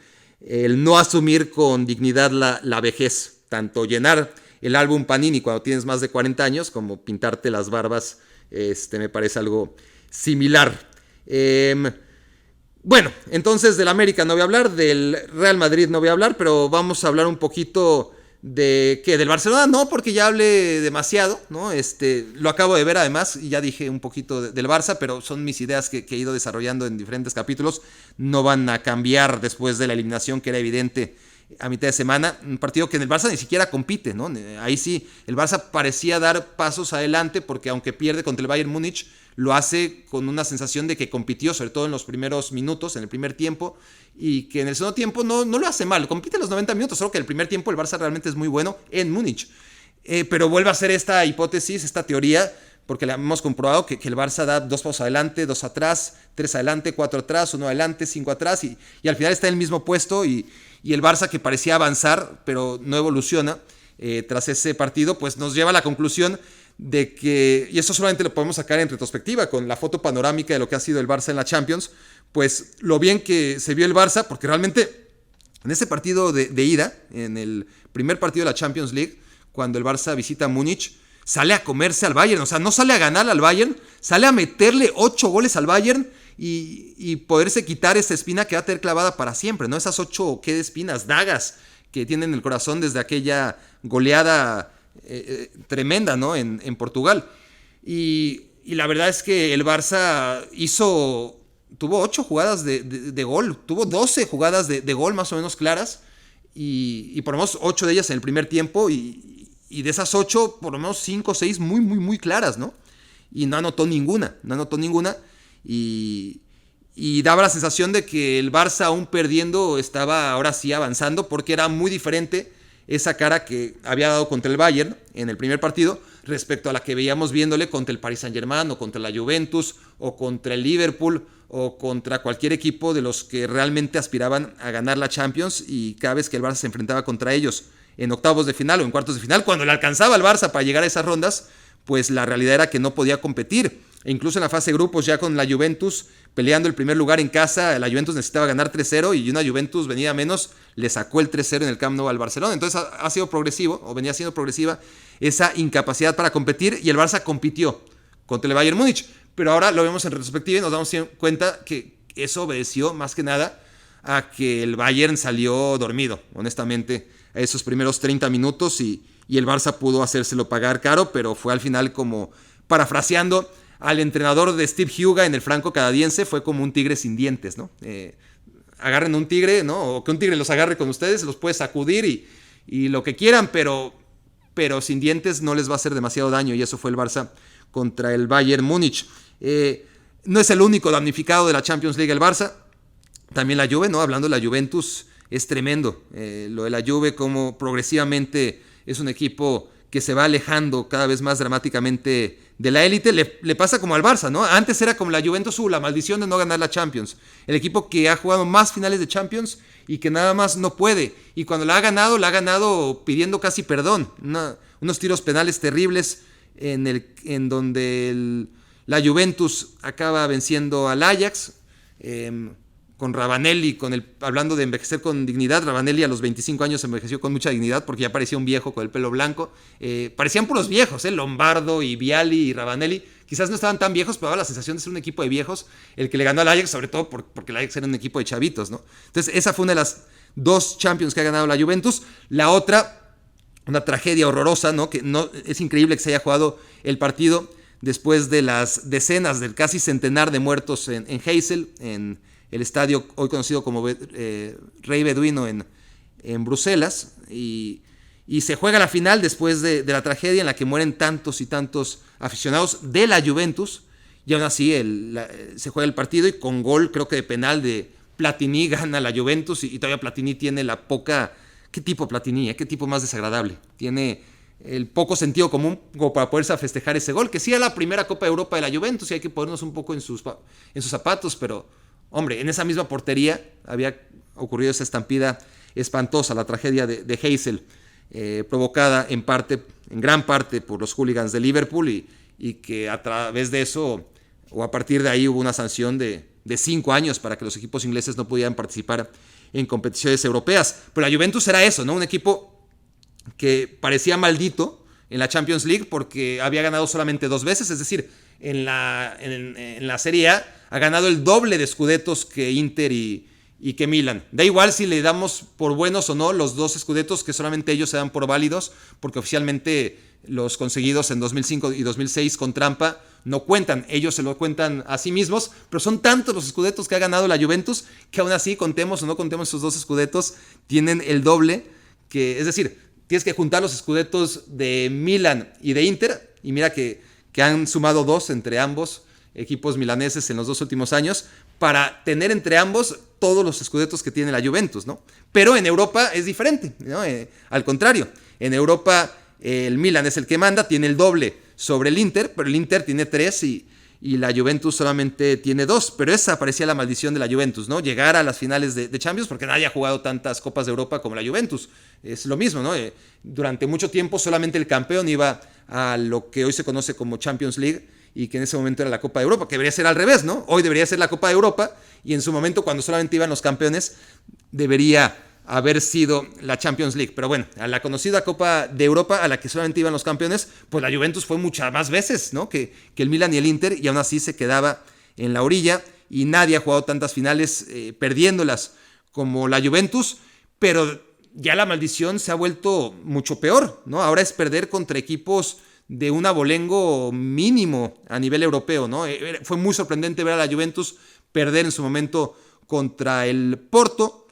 no asumir con dignidad la vejez, tanto llenar el álbum Panini cuando tienes más de 40 años, como pintarte las barbas, me parece algo similar. Bueno, entonces del América no voy a hablar, del Real Madrid no voy a hablar, pero vamos a hablar un poquito de ¿qué? Del Barcelona, no, porque ya hablé demasiado, ¿no? Lo acabo de ver además y ya dije un poquito del Barça, pero son mis ideas que he ido desarrollando en diferentes capítulos, no van a cambiar después de la eliminación que era evidente a mitad de semana, un partido que en el Barça ni siquiera compite, ¿no? Ahí sí, el Barça parecía dar pasos adelante porque aunque pierde contra el Bayern Múnich, lo hace con una sensación de que compitió, sobre todo en los primeros minutos, en el primer tiempo, y que en el segundo tiempo no lo hace mal, compite los 90 minutos, solo que en el primer tiempo el Barça realmente es muy bueno en Múnich. Pero vuelve a ser esta hipótesis, esta teoría, porque la hemos comprobado que el Barça da 2 pasos adelante, 2 atrás, 3 adelante, 4 atrás, 1 adelante, 5 atrás, y al final está en el mismo puesto, y el Barça, que parecía avanzar, pero no evoluciona tras ese partido, pues nos lleva a la conclusión de que, y eso solamente lo podemos sacar en retrospectiva, con la foto panorámica de lo que ha sido el Barça en la Champions, pues lo bien que se vio el Barça, porque realmente en ese partido de ida, en el primer partido de la Champions League, cuando el Barça visita Múnich, sale a comerse al Bayern, o sea, no sale a ganar al Bayern, sale a meterle 8 goles al Bayern y poderse quitar esa espina que va a tener clavada para siempre, ¿no? Esas 8, ¿qué de espinas? Dagas que tienen en el corazón desde aquella goleada tremenda, ¿no? En Portugal. Y la verdad es que el Barça tuvo 8 jugadas de gol, tuvo 12 jugadas de gol más o menos claras, y por lo menos 8 de ellas en el primer tiempo, y de esas 8, por lo menos 5 o 6 muy, muy, muy claras, ¿no? Y no anotó ninguna, y daba la sensación de que el Barça, aún perdiendo, estaba ahora sí avanzando, porque era muy diferente esa cara que había dado contra el Bayern en el primer partido respecto a la que veíamos viéndole contra el Paris Saint-Germain o contra la Juventus o contra el Liverpool o contra cualquier equipo de los que realmente aspiraban a ganar la Champions, y cada vez que el Barça se enfrentaba contra ellos en octavos de final o en cuartos de final, cuando le alcanzaba al Barça para llegar a esas rondas, pues la realidad era que no podía competir. E incluso en la fase de grupos, ya con la Juventus peleando el primer lugar en casa, la Juventus necesitaba ganar 3-0 y una Juventus venida menos le sacó el 3-0 en el Camp Nou al Barcelona. Entonces ha sido progresivo, o venía siendo progresiva, esa incapacidad para competir, y el Barça compitió contra el Bayern Múnich. Pero ahora lo vemos en retrospectiva y nos damos cuenta que eso obedeció más que nada a que el Bayern salió dormido, honestamente, a esos primeros 30 minutos, y el Barça pudo hacérselo pagar caro, pero fue al final, como parafraseando al entrenador de Steve Huga en el franco canadiense, fue como un tigre sin dientes, ¿no? Agarren un tigre, ¿no? O que un tigre los agarre con ustedes, los puede sacudir y lo que quieran, pero sin dientes no les va a hacer demasiado daño, y eso fue el Barça contra el Bayern Múnich. No es el único damnificado de la Champions League el Barça, también la Juve, ¿no? Hablando de la Juventus, es tremendo lo de la Juve, como progresivamente es un equipo que se va alejando cada vez más dramáticamente de la élite. Le pasa como al Barça, ¿no? Antes era como la Juventus, la maldición de no ganar la Champions. El equipo que ha jugado más finales de Champions y que nada más no puede. Y cuando la ha ganado pidiendo casi perdón. Unos tiros penales terribles en donde la Juventus acaba venciendo al Ajax. Con Ravanelli, hablando de envejecer con dignidad, Ravanelli a los 25 años envejeció con mucha dignidad porque ya parecía un viejo con el pelo blanco. Parecían puros viejos, Lombardo y Vialli y Ravanelli. Quizás no estaban tan viejos, pero daba la sensación de ser un equipo de viejos el que le ganó al Ajax, sobre todo porque el Ajax era un equipo de chavitos, ¿no? Entonces esa fue una de las 2 Champions que ha ganado la Juventus. La otra, una tragedia horrorosa, ¿no? Que no, es increíble que se haya jugado el partido después de las decenas, del casi centenar de muertos en Heysel, en el estadio hoy conocido como Rey Beduino en Bruselas, y se juega la final después de la tragedia en la que mueren tantos y tantos aficionados de la Juventus, y aún así se juega el partido y con gol, creo que de penal de Platini, gana la Juventus, y todavía Platini tiene la poca... ¿Qué tipo Platini? ¿Qué tipo más desagradable? Tiene el poco sentido común como para poderse festejar ese gol, que sí era la primera Copa de Europa de la Juventus y hay que ponernos un poco en sus zapatos, pero hombre, en esa misma portería había ocurrido esa estampida espantosa, la tragedia de Heysel, provocada en gran parte por los hooligans de Liverpool, y que a través de eso, o a partir de ahí, hubo una sanción de 5 años para que los equipos ingleses no pudieran participar en competiciones europeas. Pero la Juventus era eso, ¿no? Un equipo que parecía maldito en la Champions League porque había ganado solamente 2 veces, es decir, en la Serie A ha ganado el doble de Scudettos que Inter y que Milan. Da igual si le damos por buenos o no los 2 Scudettos, que solamente ellos se dan por válidos, porque oficialmente los conseguidos en 2005 y 2006 con trampa no cuentan, ellos se lo cuentan a sí mismos, pero son tantos los Scudettos que ha ganado la Juventus que aún así, contemos o no contemos esos 2 Scudettos, tienen el doble, es decir, tienes que juntar los Scudettos de Milan y de Inter, y mira que han sumado 2 entre ambos equipos milaneses en los 2 últimos años, para tener entre ambos todos los Scudettos que tiene la Juventus, ¿no? Pero en Europa es diferente, ¿no? Al contrario, en Europa el Milan es el que manda, tiene el doble sobre el Inter, pero el Inter tiene 3 y la Juventus solamente tiene 2, pero esa parecía la maldición de la Juventus, ¿no? Llegar a las finales de Champions, porque nadie ha jugado tantas Copas de Europa como la Juventus. Es lo mismo, ¿no? Durante mucho tiempo solamente el campeón iba a lo que hoy se conoce como Champions League, y que en ese momento era la Copa de Europa, que debería ser al revés, ¿no? Hoy debería ser la Copa de Europa, y en su momento, cuando solamente iban los campeones, debería haber sido la Champions League. Pero bueno, a la conocida Copa de Europa, a la que solamente iban los campeones, pues la Juventus fue muchas más veces, ¿no? Que el Milan y el Inter, y aún así se quedaba en la orilla, y nadie ha jugado tantas finales perdiéndolas como la Juventus, pero ya la maldición se ha vuelto mucho peor, ¿no? Ahora es perder contra equipos de un abolengo mínimo a nivel europeo, ¿no? Fue muy sorprendente ver a la Juventus perder en su momento contra el Porto,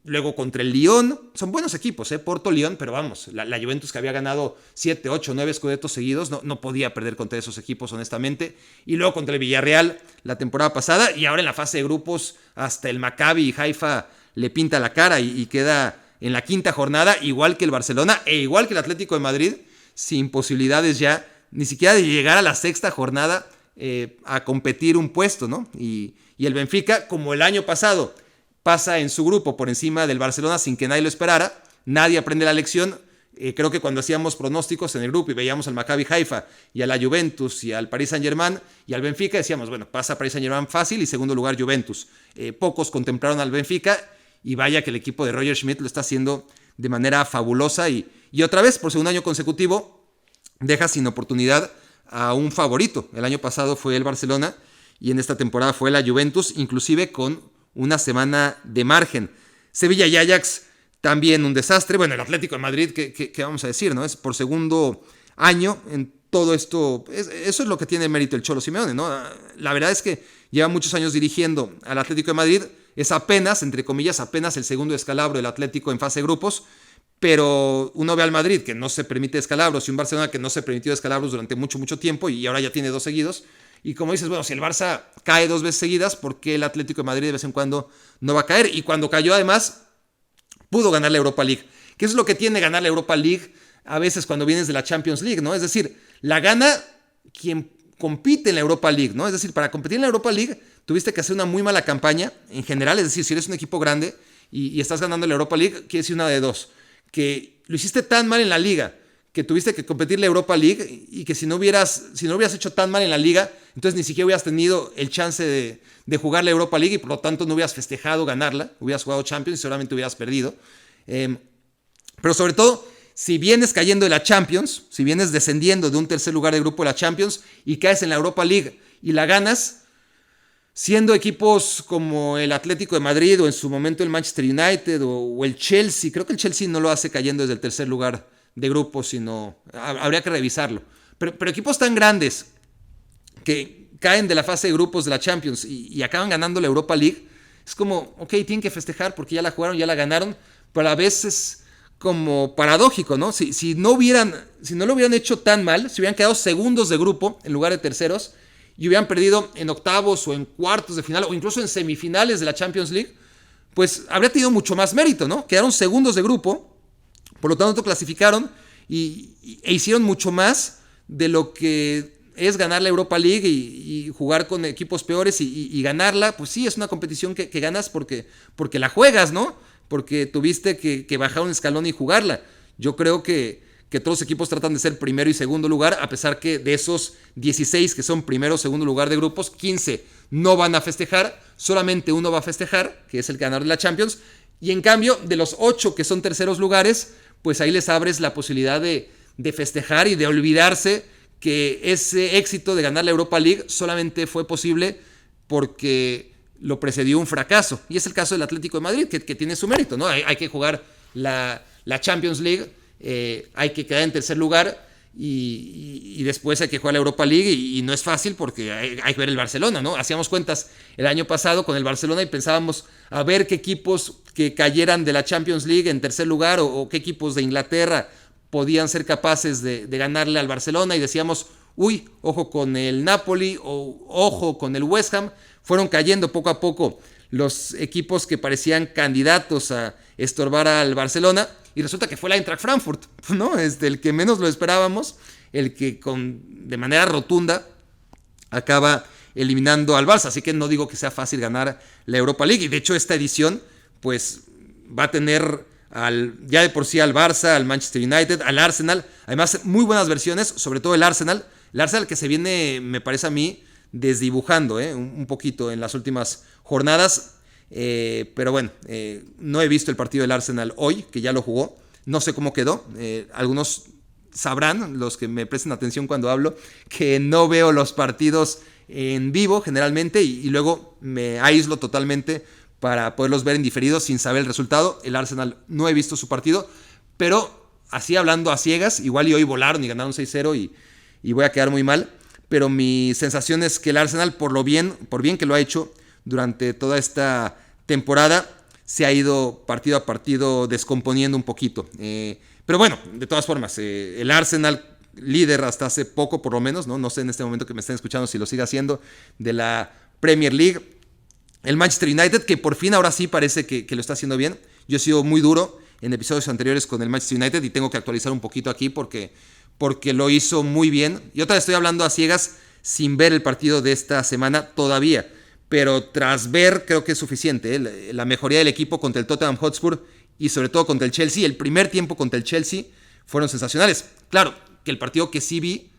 luego contra el Lyon. Son buenos equipos, Porto, Lyon, pero vamos, la Juventus, que había ganado 7, 8, 9 Scudettos seguidos, no podía perder contra esos equipos, honestamente. Y luego contra el Villarreal la temporada pasada, y ahora en la fase de grupos hasta el Maccabi y Haifa le pinta la cara y queda en la 5ª jornada, igual que el Barcelona e igual que el Atlético de Madrid, sin posibilidades ya ni siquiera de llegar a la 6ª jornada a competir un puesto, ¿no? Y el Benfica, como el año pasado, pasa en su grupo por encima del Barcelona sin que nadie lo esperara, nadie aprende la lección. Creo que cuando hacíamos pronósticos en el grupo y veíamos al Maccabi Haifa y a la Juventus y al Paris Saint-Germain y al Benfica, decíamos, bueno, pasa Paris Saint-Germain fácil y segundo lugar Juventus. Pocos contemplaron al Benfica, y vaya que el equipo de Roger Schmidt lo está haciendo de manera fabulosa, y otra vez, por segundo año consecutivo, deja sin oportunidad a un favorito. El año pasado fue el Barcelona y en esta temporada fue la Juventus, inclusive con una semana de margen. Sevilla y Ajax, también un desastre. Bueno, el Atlético de Madrid, ¿qué vamos a decir, no? Es por segundo año en todo esto. Eso es lo que tiene mérito el Cholo Simeone, ¿no? La verdad es que lleva muchos años dirigiendo al Atlético de Madrid. Es apenas, entre comillas, apenas el segundo descalabro del Atlético en fase de grupos, pero uno ve al Madrid, que no se permite descalabros, y un Barcelona que no se permitió descalabros durante mucho, mucho tiempo, y ahora ya tiene 2 seguidos. Y como dices, bueno, si el Barça cae 2 veces seguidas, ¿por qué el Atlético de Madrid de vez en cuando no va a caer? Y cuando cayó, además, pudo ganar la Europa League. ¿Qué es lo que tiene ganar la Europa League a veces cuando vienes de la Champions League, ¿no? Es decir, la gana quien compite en la Europa League, ¿no? Es decir, para competir en la Europa League tuviste que hacer una muy mala campaña en general. Es decir, si eres un equipo grande y estás ganando la Europa League, quiere decir una de dos: que lo hiciste tan mal en la liga que tuviste que competir la Europa League, y que si no hubieras hecho tan mal en la liga, entonces ni siquiera hubieras tenido el chance de jugar la Europa League, y por lo tanto no hubieras festejado ganarla, hubieras jugado Champions y solamente hubieras perdido. Pero sobre todo, si vienes cayendo de la Champions, si vienes descendiendo de un tercer lugar de grupo de la Champions y caes en la Europa League y la ganas, siendo equipos como el Atlético de Madrid o en su momento el Manchester United o el Chelsea, creo que el Chelsea no lo hace cayendo desde el tercer lugar de grupo, sino habría que revisarlo. Pero equipos tan grandes que caen de la fase de grupos de la Champions y acaban ganando la Europa League, es como, ok, tienen que festejar porque ya la jugaron, ya la ganaron, pero a veces es como paradójico, ¿no? Si no lo hubieran hecho tan mal, si hubieran quedado segundos de grupo en lugar de terceros y hubieran perdido en octavos o en cuartos de final o incluso en semifinales de la Champions League, pues habría tenido mucho más mérito, ¿no? Quedaron segundos de grupo, por lo tanto clasificaron e hicieron mucho más de lo que es ganar la Europa League y jugar con equipos peores y ganarla. Pues sí, es una competición que ganas porque la juegas, ¿no? Porque tuviste que bajar un escalón y jugarla. Yo creo que todos los equipos tratan de ser primero y segundo lugar, a pesar que de esos 16 que son primero o segundo lugar de grupos, 15 no van a festejar, solamente uno va a festejar, que es el ganador de la Champions, y en cambio, de los 8 que son terceros lugares, pues ahí les abres la posibilidad de festejar y de olvidarse que ese éxito de ganar la Europa League solamente fue posible porque lo precedió un fracaso. Y es el caso del Atlético de Madrid, que tiene su mérito, ¿no? Hay que jugar la Champions League, hay que quedar en tercer lugar y después hay que jugar la Europa League y no es fácil porque hay que ver el Barcelona, ¿no? Hacíamos cuentas el año pasado con el Barcelona y pensábamos a ver qué equipos que cayeran de la Champions League en tercer lugar o qué equipos de Inglaterra podían ser capaces de ganarle al Barcelona y decíamos, uy, ojo con el Napoli o ojo con el West Ham. Fueron cayendo poco a poco los equipos que parecían candidatos a estorbar al Barcelona y resulta que fue el Eintracht Frankfurt, ¿no? El que menos lo esperábamos, el que de manera rotunda acaba eliminando al Barça, así que no digo que sea fácil ganar la Europa League y de hecho esta edición pues va a tener ya de por sí al Barça, al Manchester United, al Arsenal, además muy buenas versiones, sobre todo el Arsenal que se viene, me parece a mí, desdibujando un poquito en las últimas jornadas, pero bueno, no he visto el partido del Arsenal hoy, que ya lo jugó, no sé cómo quedó, algunos sabrán, los que me presten atención cuando hablo, que no veo los partidos en vivo generalmente y luego me aíslo totalmente para poderlos ver en diferido sin saber el resultado. El Arsenal no he visto su partido, pero así hablando a ciegas, igual y hoy volaron y ganaron 6-0 y voy a quedar muy mal, pero mi sensación es que el Arsenal, por bien que lo ha hecho durante toda esta temporada, se ha ido partido a partido descomponiendo un poquito. Pero bueno, de todas formas, el Arsenal líder hasta hace poco por lo menos, no sé en este momento que me estén escuchando si lo sigue haciendo, de la Premier League. El Manchester United, que por fin ahora sí parece que lo está haciendo bien. Yo he sido muy duro en episodios anteriores con el Manchester United y tengo que actualizar un poquito aquí porque lo hizo muy bien. Y otra vez estoy hablando a ciegas sin ver el partido de esta semana todavía. Pero tras ver creo que es suficiente. La mejoría del equipo contra el Tottenham Hotspur y sobre todo contra el Chelsea. El primer tiempo contra el Chelsea fueron sensacionales. Claro, que el partido que sí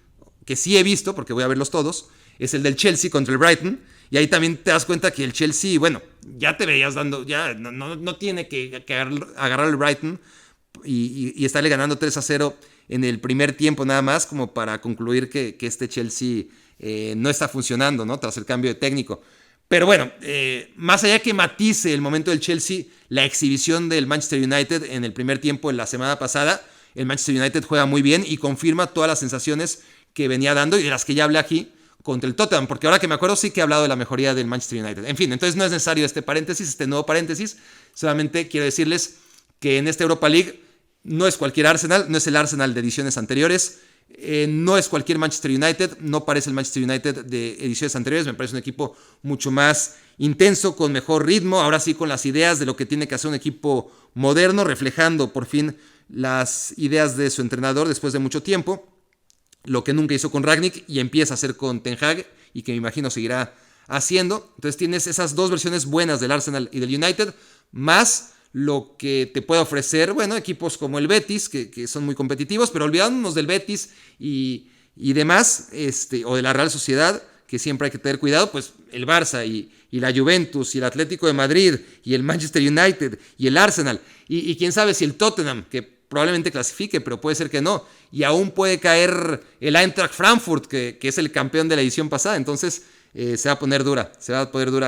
he visto, porque voy a verlos todos, es el del Chelsea contra el Brighton. Y ahí también te das cuenta que el Chelsea, bueno, ya te veías dando, ya no tiene que agarrar el Brighton y estarle ganando 3-0 en el primer tiempo nada más, como para concluir que este Chelsea no está funcionando, ¿no? Tras el cambio de técnico. Pero bueno, más allá que matice el momento del Chelsea, la exhibición del Manchester United en el primer tiempo en la semana pasada, el Manchester United juega muy bien y confirma todas las sensaciones que venía dando y de las que ya hablé aquí contra el Tottenham, porque ahora que me acuerdo sí que he hablado de la mejoría del Manchester United. En fin, entonces no es necesario este nuevo paréntesis, solamente quiero decirles que en esta Europa League no es cualquier Arsenal, no es el Arsenal de ediciones anteriores, no es cualquier Manchester United, no parece el Manchester United de ediciones anteriores, me parece un equipo mucho más intenso, con mejor ritmo, ahora sí con las ideas de lo que tiene que hacer un equipo moderno, reflejando por fin las ideas de su entrenador después de mucho tiempo, lo que nunca hizo con Rangnick y empieza a hacer con Ten Hag y que me imagino seguirá haciendo. Entonces tienes esas dos versiones buenas del Arsenal y del United, más lo que te puede ofrecer, bueno, equipos como el Betis, que son muy competitivos, pero olvidándonos del Betis y demás, o de la Real Sociedad, que siempre hay que tener cuidado, pues el Barça y la Juventus y el Atlético de Madrid y el Manchester United y el Arsenal y quién sabe si el Tottenham, que probablemente clasifique, pero puede ser que no, y aún puede caer el Eintracht Frankfurt, que es el campeón de la edición pasada, entonces se va a poner dura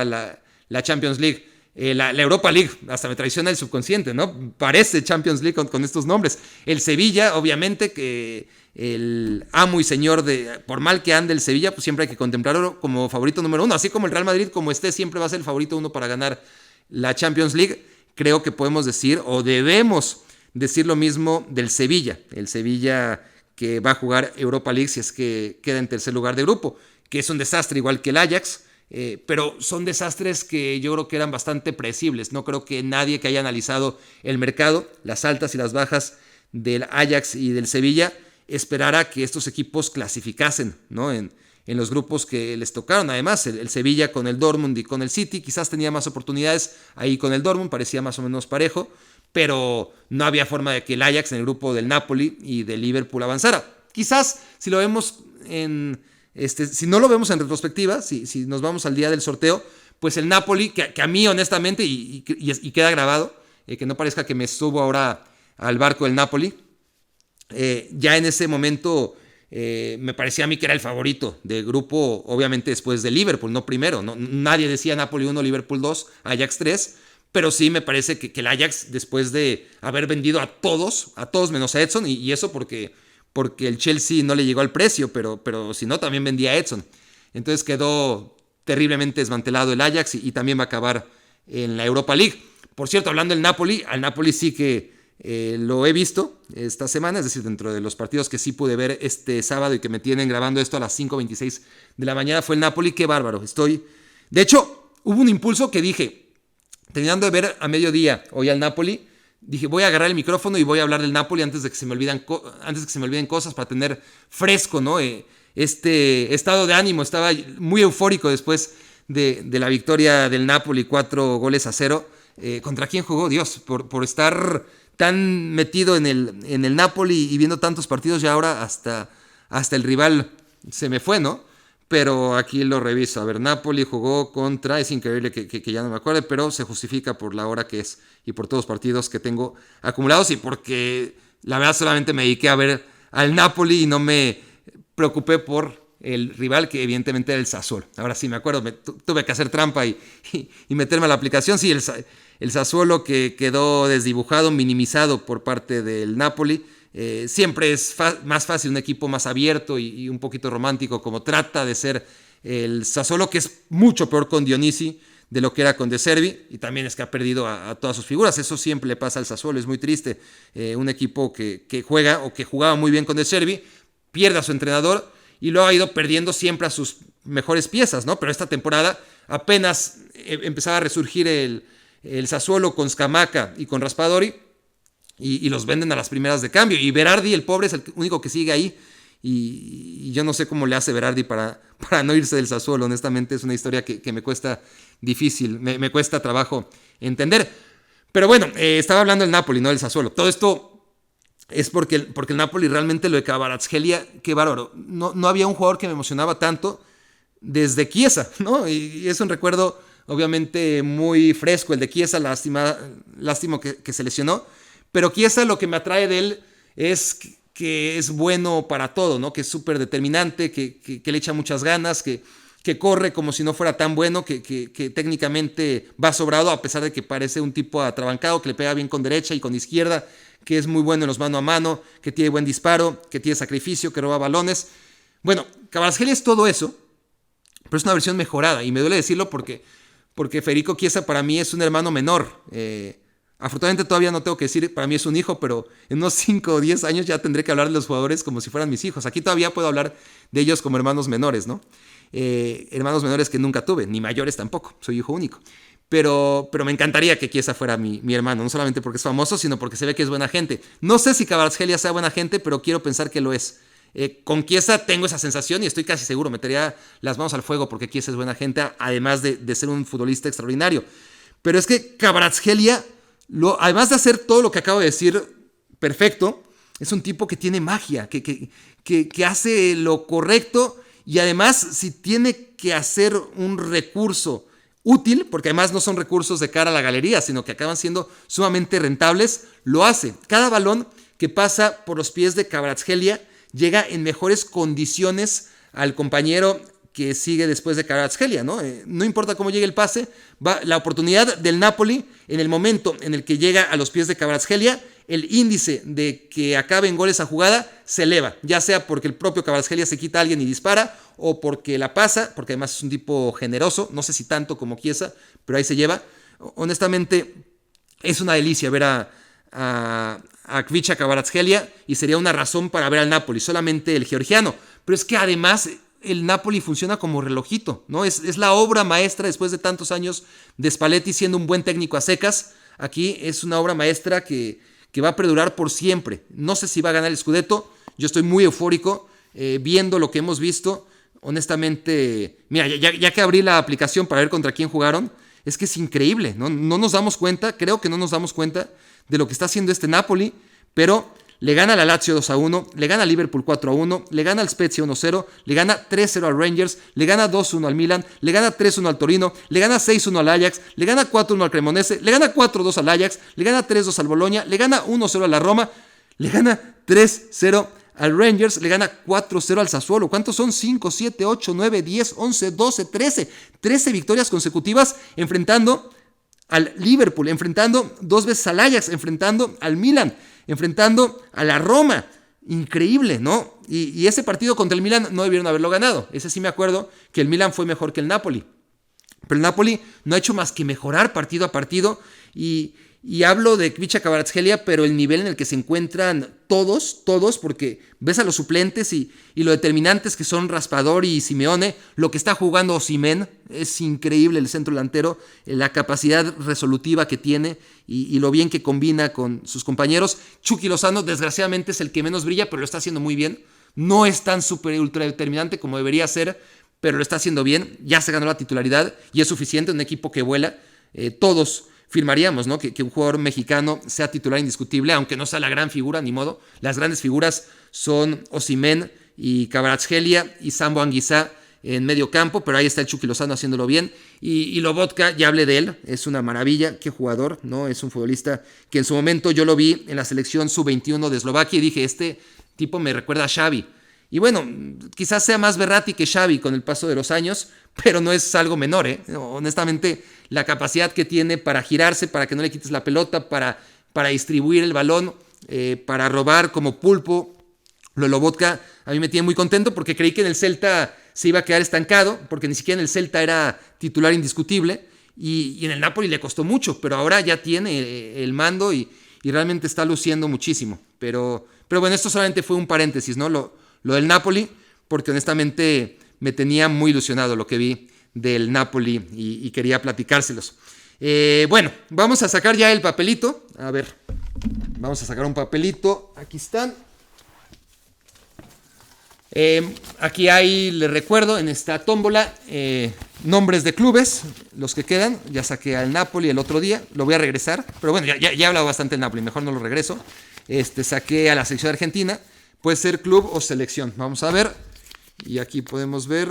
la Champions League. la Europa League, hasta me traiciona el subconsciente, ¿no? Parece Champions League con estos nombres. El Sevilla, obviamente, que el amo y señor por mal que ande el Sevilla, pues siempre hay que contemplarlo como favorito número 1. Así como el Real Madrid, como esté, siempre va a ser el favorito 1 para ganar la Champions League. Creo que podemos decir, o debemos decir lo mismo del Sevilla. El Sevilla que va a jugar Europa League si es que queda en tercer lugar de grupo, que es un desastre igual que el Ajax, pero son desastres que yo creo que eran bastante predecibles. No creo que nadie que haya analizado el mercado, las altas y las bajas del Ajax y del Sevilla, esperara que estos equipos clasificasen, ¿no? En los grupos que les tocaron. Además, el Sevilla con el Dortmund y con el City quizás tenía más oportunidades. Ahí con el Dortmund parecía más o menos parejo, pero no había forma de que el Ajax en el grupo del Napoli y del Liverpool avanzara. Quizás si lo vemos si no lo vemos en retrospectiva, si nos vamos al día del sorteo, pues el Napoli, que a mí honestamente, y queda grabado, que no parezca que me subo ahora al barco del Napoli, ya en ese momento me parecía a mí que era el favorito de grupo, obviamente después de Liverpool, no primero. No, nadie decía Napoli 1, Liverpool 2, Ajax 3, pero sí me parece que el Ajax, después de haber vendido a todos menos a Edson, y eso porque el Chelsea no le llegó al precio, pero si no, también vendía a Edson. Entonces quedó terriblemente desmantelado el Ajax y también va a acabar en la Europa League. Por cierto, hablando del Napoli, al Napoli sí que lo he visto esta semana, es decir, dentro de los partidos que sí pude ver este sábado y que me tienen grabando esto a las 5:26 de la mañana, fue el Napoli. Qué bárbaro. De hecho, hubo un impulso que dije, terminando de ver a mediodía hoy al Napoli, dije, voy a agarrar el micrófono y voy a hablar del Napoli antes de que se me olviden cosas, para tener fresco, ¿no? Este estado de ánimo. Estaba muy eufórico después de la victoria del Napoli 4-0. ¿Contra quién jugó? Dios, por estar tan metido en el Napoli y viendo tantos partidos, ya ahora hasta el rival se me fue, ¿no? Pero aquí lo reviso. A ver, Napoli jugó contra, es increíble que ya no me acuerde, pero se justifica por la hora que es y por todos los partidos que tengo acumulados y porque la verdad solamente me dediqué a ver al Napoli y no me preocupé por el rival, que evidentemente era el Sassuolo. Ahora sí me acuerdo, tuve que hacer trampa y meterme a la aplicación. Sí, el Sassuolo, que quedó desdibujado, minimizado por parte del Napoli. Siempre es más fácil un equipo más abierto y un poquito romántico, como trata de ser el Sassuolo, que es mucho peor con Dionisi de lo que era con De Zerbi, y también es que ha perdido a todas sus figuras. Eso siempre le pasa al Sassuolo, es muy triste. Un equipo que juega o que jugaba muy bien con De Zerbi, pierde a su entrenador y luego ha ido perdiendo siempre a sus mejores piezas, ¿no? Pero esta temporada apenas empezaba a resurgir el Sassuolo con Scamacca y con Raspadori, y los venden a las primeras de cambio. Y Berardi, el pobre, es el único que sigue ahí. Y yo no sé cómo le hace Berardi para no irse del Sassuolo. Honestamente, es una historia que me cuesta difícil, me cuesta trabajo entender. Pero bueno, estaba hablando del Napoli, no del Sassuolo. Todo esto es porque el Napoli realmente, lo de Kvaratskhelia, qué bárbaro. No había un jugador que me emocionaba tanto desde Chiesa, ¿no? Y es un recuerdo obviamente muy fresco el de Chiesa, lástima que se lesionó. Pero Chiesa, lo que me atrae de él es que es bueno para todo, ¿no? Que es súper determinante, que le echa muchas ganas, que corre como si no fuera tan bueno, que técnicamente va sobrado, a pesar de que parece un tipo atrabancado, que le pega bien con derecha y con izquierda, que es muy bueno en los mano a mano, que tiene buen disparo, que tiene sacrificio, que roba balones. Bueno, Kvaratskhelia es todo eso, pero es una versión mejorada, y me duele decirlo porque Federico Chiesa para mí es un hermano menor. Afortunadamente todavía no tengo que decir, para mí es un hijo, pero en unos 5 o 10 años ya tendré que hablar de los jugadores como si fueran mis hijos. Aquí todavía puedo hablar de ellos como hermanos menores, ¿no? Hermanos menores que nunca tuve, ni mayores tampoco, soy hijo único. Pero me encantaría que Chiesa fuera mi hermano, no solamente porque es famoso, sino porque se ve que es buena gente. No sé si Kvaratskhelia sea buena gente, pero quiero pensar que lo es. Con Chiesa tengo esa sensación y estoy casi seguro, metería las manos al fuego porque Chiesa es buena gente, además de ser un futbolista extraordinario. Pero es que Kvaratskhelia, además de hacer todo lo que acabo de decir perfecto, es un tipo que tiene magia, que hace lo correcto, y además, si tiene que hacer un recurso útil, porque además no son recursos de cara a la galería, sino que acaban siendo sumamente rentables, lo hace. Cada balón que pasa por los pies de Kvaratskhelia llega en mejores condiciones al compañero, que sigue después de Kvaratskhelia, ¿no? No importa cómo llegue el pase, la oportunidad del Napoli, en el momento en el que llega a los pies de Kvaratskhelia, el índice de que acabe en goles a jugada se eleva, ya sea porque el propio Kvaratskhelia se quita a alguien y dispara, o porque la pasa, porque además es un tipo generoso, no sé si tanto como Chiesa, pero ahí se lleva. Honestamente, es una delicia ver a Kvicha Kvaratskhelia y sería una razón para ver al Napoli, solamente el georgiano. Pero es que además el Napoli funciona como relojito, ¿no? Es la obra maestra después de tantos años de Spalletti siendo un buen técnico a secas. Aquí es una obra maestra que va a perdurar por siempre. No sé si va a ganar el Scudetto. Yo estoy muy eufórico viendo lo que hemos visto. Honestamente, mira, ya que abrí la aplicación para ver contra quién jugaron, es que es increíble, ¿no? No nos damos cuenta, creo que no nos damos cuenta de lo que está haciendo este Napoli, pero le gana a la Lazio 2-1, le gana a Liverpool 4-1, le gana al Spezia 1-0, le gana 3-0 al Rangers, le gana 2-1 al Milan, le gana 3-1 al Torino, le gana 6-1 al Ajax, le gana 4-1 al Cremonese, le gana 4-2 al Ajax, le gana 3-2 al Bologna, le gana 1-0 a la Roma, le gana 3-0 al Rangers, le gana 4-0 al Sassuolo. ¿Cuántos son? 5, 7, 8, 9, 10, 11, 12, 13. 13 victorias consecutivas enfrentando al Liverpool, enfrentando 2 veces al Ajax, enfrentando al Milan, enfrentando a la Roma. Increíble, ¿no? Y ese partido contra el Milan no debieron haberlo ganado. Ese sí me acuerdo que el Milan fue mejor que el Napoli. Pero el Napoli no ha hecho más que mejorar partido a partido y hablo de Kvicha Kvaratskhelia, pero el nivel en el que se encuentran todos, porque ves a los suplentes y lo determinantes que son Raspadori y Simeone, lo que está jugando Osimhen, es increíble el centro delantero, la capacidad resolutiva que tiene y lo bien que combina con sus compañeros. Chucky Lozano, desgraciadamente, es el que menos brilla, pero lo está haciendo muy bien. No es tan súper ultra determinante como debería ser, pero lo está haciendo bien. Ya se ganó la titularidad y es suficiente, un equipo que vuela. Todos firmaríamos, ¿no? Que un jugador mexicano sea titular indiscutible, aunque no sea la gran figura, ni modo. Las grandes figuras son Osimhen y Kvaratskhelia y Sambo Anguissa en medio campo, pero ahí está el Chucky Lozano haciéndolo bien. Y Lobotka, ya hablé de él, es una maravilla, qué jugador, ¿no? Es un futbolista que en su momento yo lo vi en la selección sub-21 de Eslovaquia y dije, este tipo me recuerda a Xavi. Y bueno, quizás sea más Verratti que Xavi con el paso de los años, pero no es algo menor, ¿eh? Honestamente, la capacidad que tiene para girarse, para que no le quites la pelota, para distribuir el balón, para robar como pulpo. Lo de Lobotka a mí me tiene muy contento porque creí que en el Celta se iba a quedar estancado, porque ni siquiera en el Celta era titular indiscutible, y en el Napoli le costó mucho, pero ahora ya tiene el mando y realmente está luciendo muchísimo. Pero bueno, esto solamente fue un paréntesis, ¿no? Lo del Napoli, porque honestamente me tenía muy ilusionado lo que vi del Napoli y quería platicárselos. Bueno, vamos a sacar ya el papelito. A ver, vamos a sacar un papelito. Aquí están. Aquí hay, les recuerdo, en esta tómbola, nombres de clubes, los que quedan. Ya saqué al Napoli el otro día, lo voy a regresar. Pero bueno, ya he hablado bastante del Napoli, mejor no lo regreso. Saqué a la selección argentina. Puede ser club o selección. Vamos a ver. Y aquí podemos ver.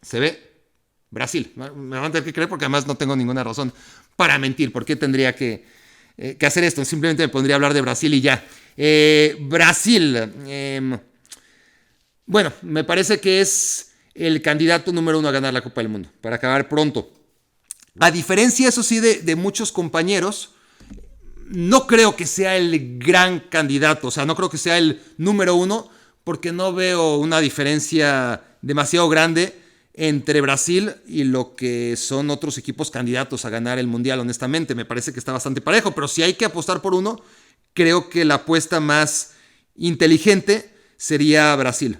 Se ve Brasil. Me van a tener que creer porque además no tengo ninguna razón para mentir. ¿Por qué tendría que hacer esto? Simplemente me pondría a hablar de Brasil y ya. Brasil. Bueno, me parece que es el candidato número 1 a ganar la Copa del Mundo. Para acabar pronto. A diferencia, eso sí, de muchos compañeros, no creo que sea el gran candidato, o sea, no creo que sea el número 1, porque no veo una diferencia demasiado grande entre Brasil y lo que son otros equipos candidatos a ganar el Mundial, honestamente. Me parece que está bastante parejo, pero si hay que apostar por uno, creo que la apuesta más inteligente sería Brasil.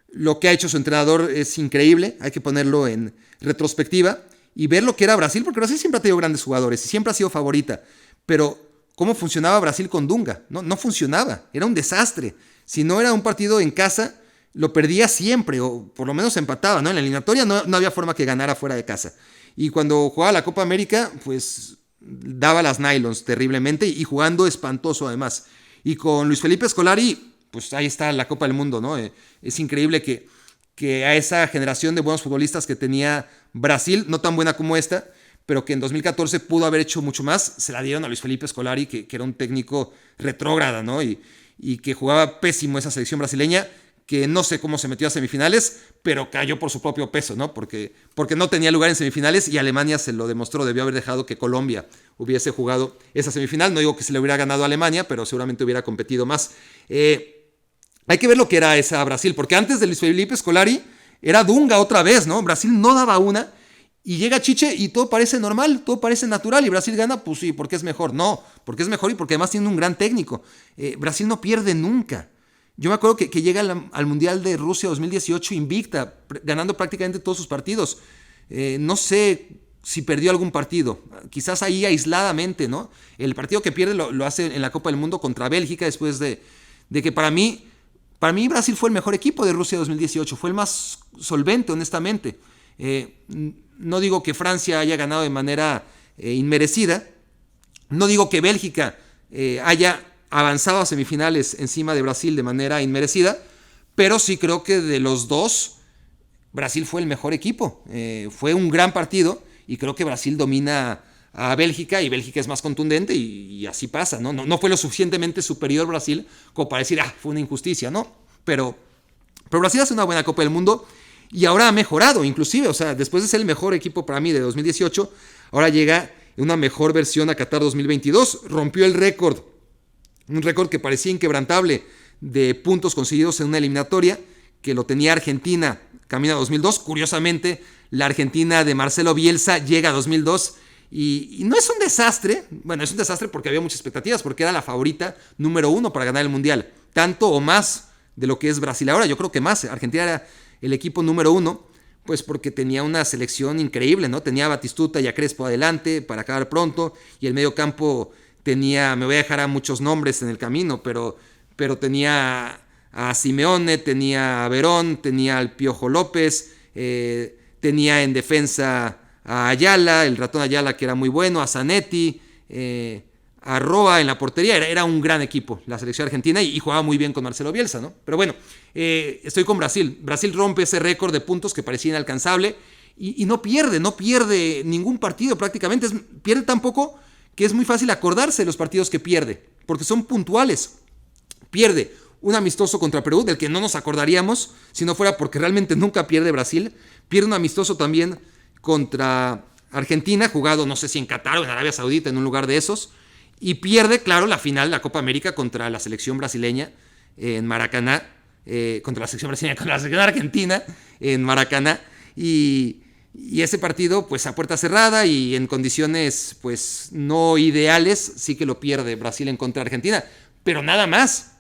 Lo que ha hecho su entrenador es increíble, hay que ponerlo en retrospectiva y ver lo que era Brasil, porque Brasil siempre ha tenido grandes jugadores y siempre ha sido favorita. Pero, ¿cómo funcionaba Brasil con Dunga? No funcionaba, era un desastre. Si no era un partido en casa, lo perdía siempre, o por lo menos empataba, ¿no? En la eliminatoria no había forma que ganara fuera de casa. Y cuando jugaba la Copa América, pues daba las nylons terriblemente y jugando espantoso además. Y con Luis Felipe Scolari, pues ahí está la Copa del Mundo, ¿no? Es increíble que a esa generación de buenos futbolistas que tenía Brasil, no tan buena como esta, pero que en 2014 pudo haber hecho mucho más, se la dieron a Luis Felipe Scolari, que era un técnico retrógrada, ¿no? Y que jugaba pésimo esa selección brasileña, que no sé cómo se metió a semifinales, pero cayó por su propio peso, ¿no? Porque no tenía lugar en semifinales y Alemania se lo demostró, debió haber dejado que Colombia hubiese jugado esa semifinal. No digo que se le hubiera ganado a Alemania, pero seguramente hubiera competido más. Hay que ver lo que era esa Brasil, porque antes de Luis Felipe Scolari era Dunga otra vez, ¿no? Brasil no daba una y llega Chiche y todo parece normal, todo parece natural y Brasil gana, pues sí, porque es mejor. No, porque es mejor y porque además tiene un gran técnico. Brasil no pierde nunca. Yo me acuerdo que llega al Mundial de Rusia 2018 invicta, ganando prácticamente todos sus partidos. No sé si perdió algún partido, quizás ahí aisladamente, ¿no? El partido que pierde lo hace en la Copa del Mundo contra Bélgica después de que para mí Brasil fue el mejor equipo de Rusia 2018, fue el más solvente, honestamente. No digo que Francia haya ganado de manera inmerecida, no digo que Bélgica haya avanzado a semifinales encima de Brasil de manera inmerecida, pero sí creo que de los dos, Brasil fue el mejor equipo. Fue un gran partido y creo que Brasil domina a Bélgica y Bélgica es más contundente y así pasa, ¿no? No fue lo suficientemente superior Brasil como para decir, fue una injusticia, ¿no? Pero Brasil hace una buena Copa del Mundo y ahora ha mejorado, inclusive, o sea, después de ser el mejor equipo para mí de 2018, ahora llega en una mejor versión a Qatar 2022, rompió el récord. Un récord que parecía inquebrantable de puntos conseguidos en una eliminatoria, que lo tenía Argentina camino a 2002. Curiosamente, la Argentina de Marcelo Bielsa llega a 2002 y no es un desastre. Bueno, es un desastre porque había muchas expectativas, porque era la favorita número 1 para ganar el Mundial. Tanto o más de lo que es Brasil ahora. Yo creo que más. Argentina era el equipo número 1, pues porque tenía una selección increíble, ¿no? Tenía a Batistuta y a Crespo adelante para acabar pronto y el medio campo tenía, me voy a dejar a muchos nombres en el camino, pero tenía a Simeone, tenía a Verón, tenía al Piojo López, tenía en defensa a Ayala, el ratón Ayala que era muy bueno, a Zanetti, a Roa en la portería. Era un gran equipo la selección argentina y jugaba muy bien con Marcelo Bielsa, ¿no? Pero bueno, estoy con Brasil. Brasil rompe ese récord de puntos que parecía inalcanzable y no pierde ningún partido prácticamente. Pierde tan poco que es muy fácil acordarse de los partidos que pierde, porque son puntuales. Pierde un amistoso contra Perú, del que no nos acordaríamos si no fuera porque realmente nunca pierde Brasil. Pierde un amistoso también contra Argentina, jugado no sé si en Qatar o en Arabia Saudita, en un lugar de esos. Y pierde, claro, la final, la Copa América contra la selección brasileña en Maracaná, contra la selección argentina en Maracaná. Y ese partido, pues a puerta cerrada y en condiciones, pues no ideales, sí que lo pierde Brasil en contra de Argentina. Pero nada más,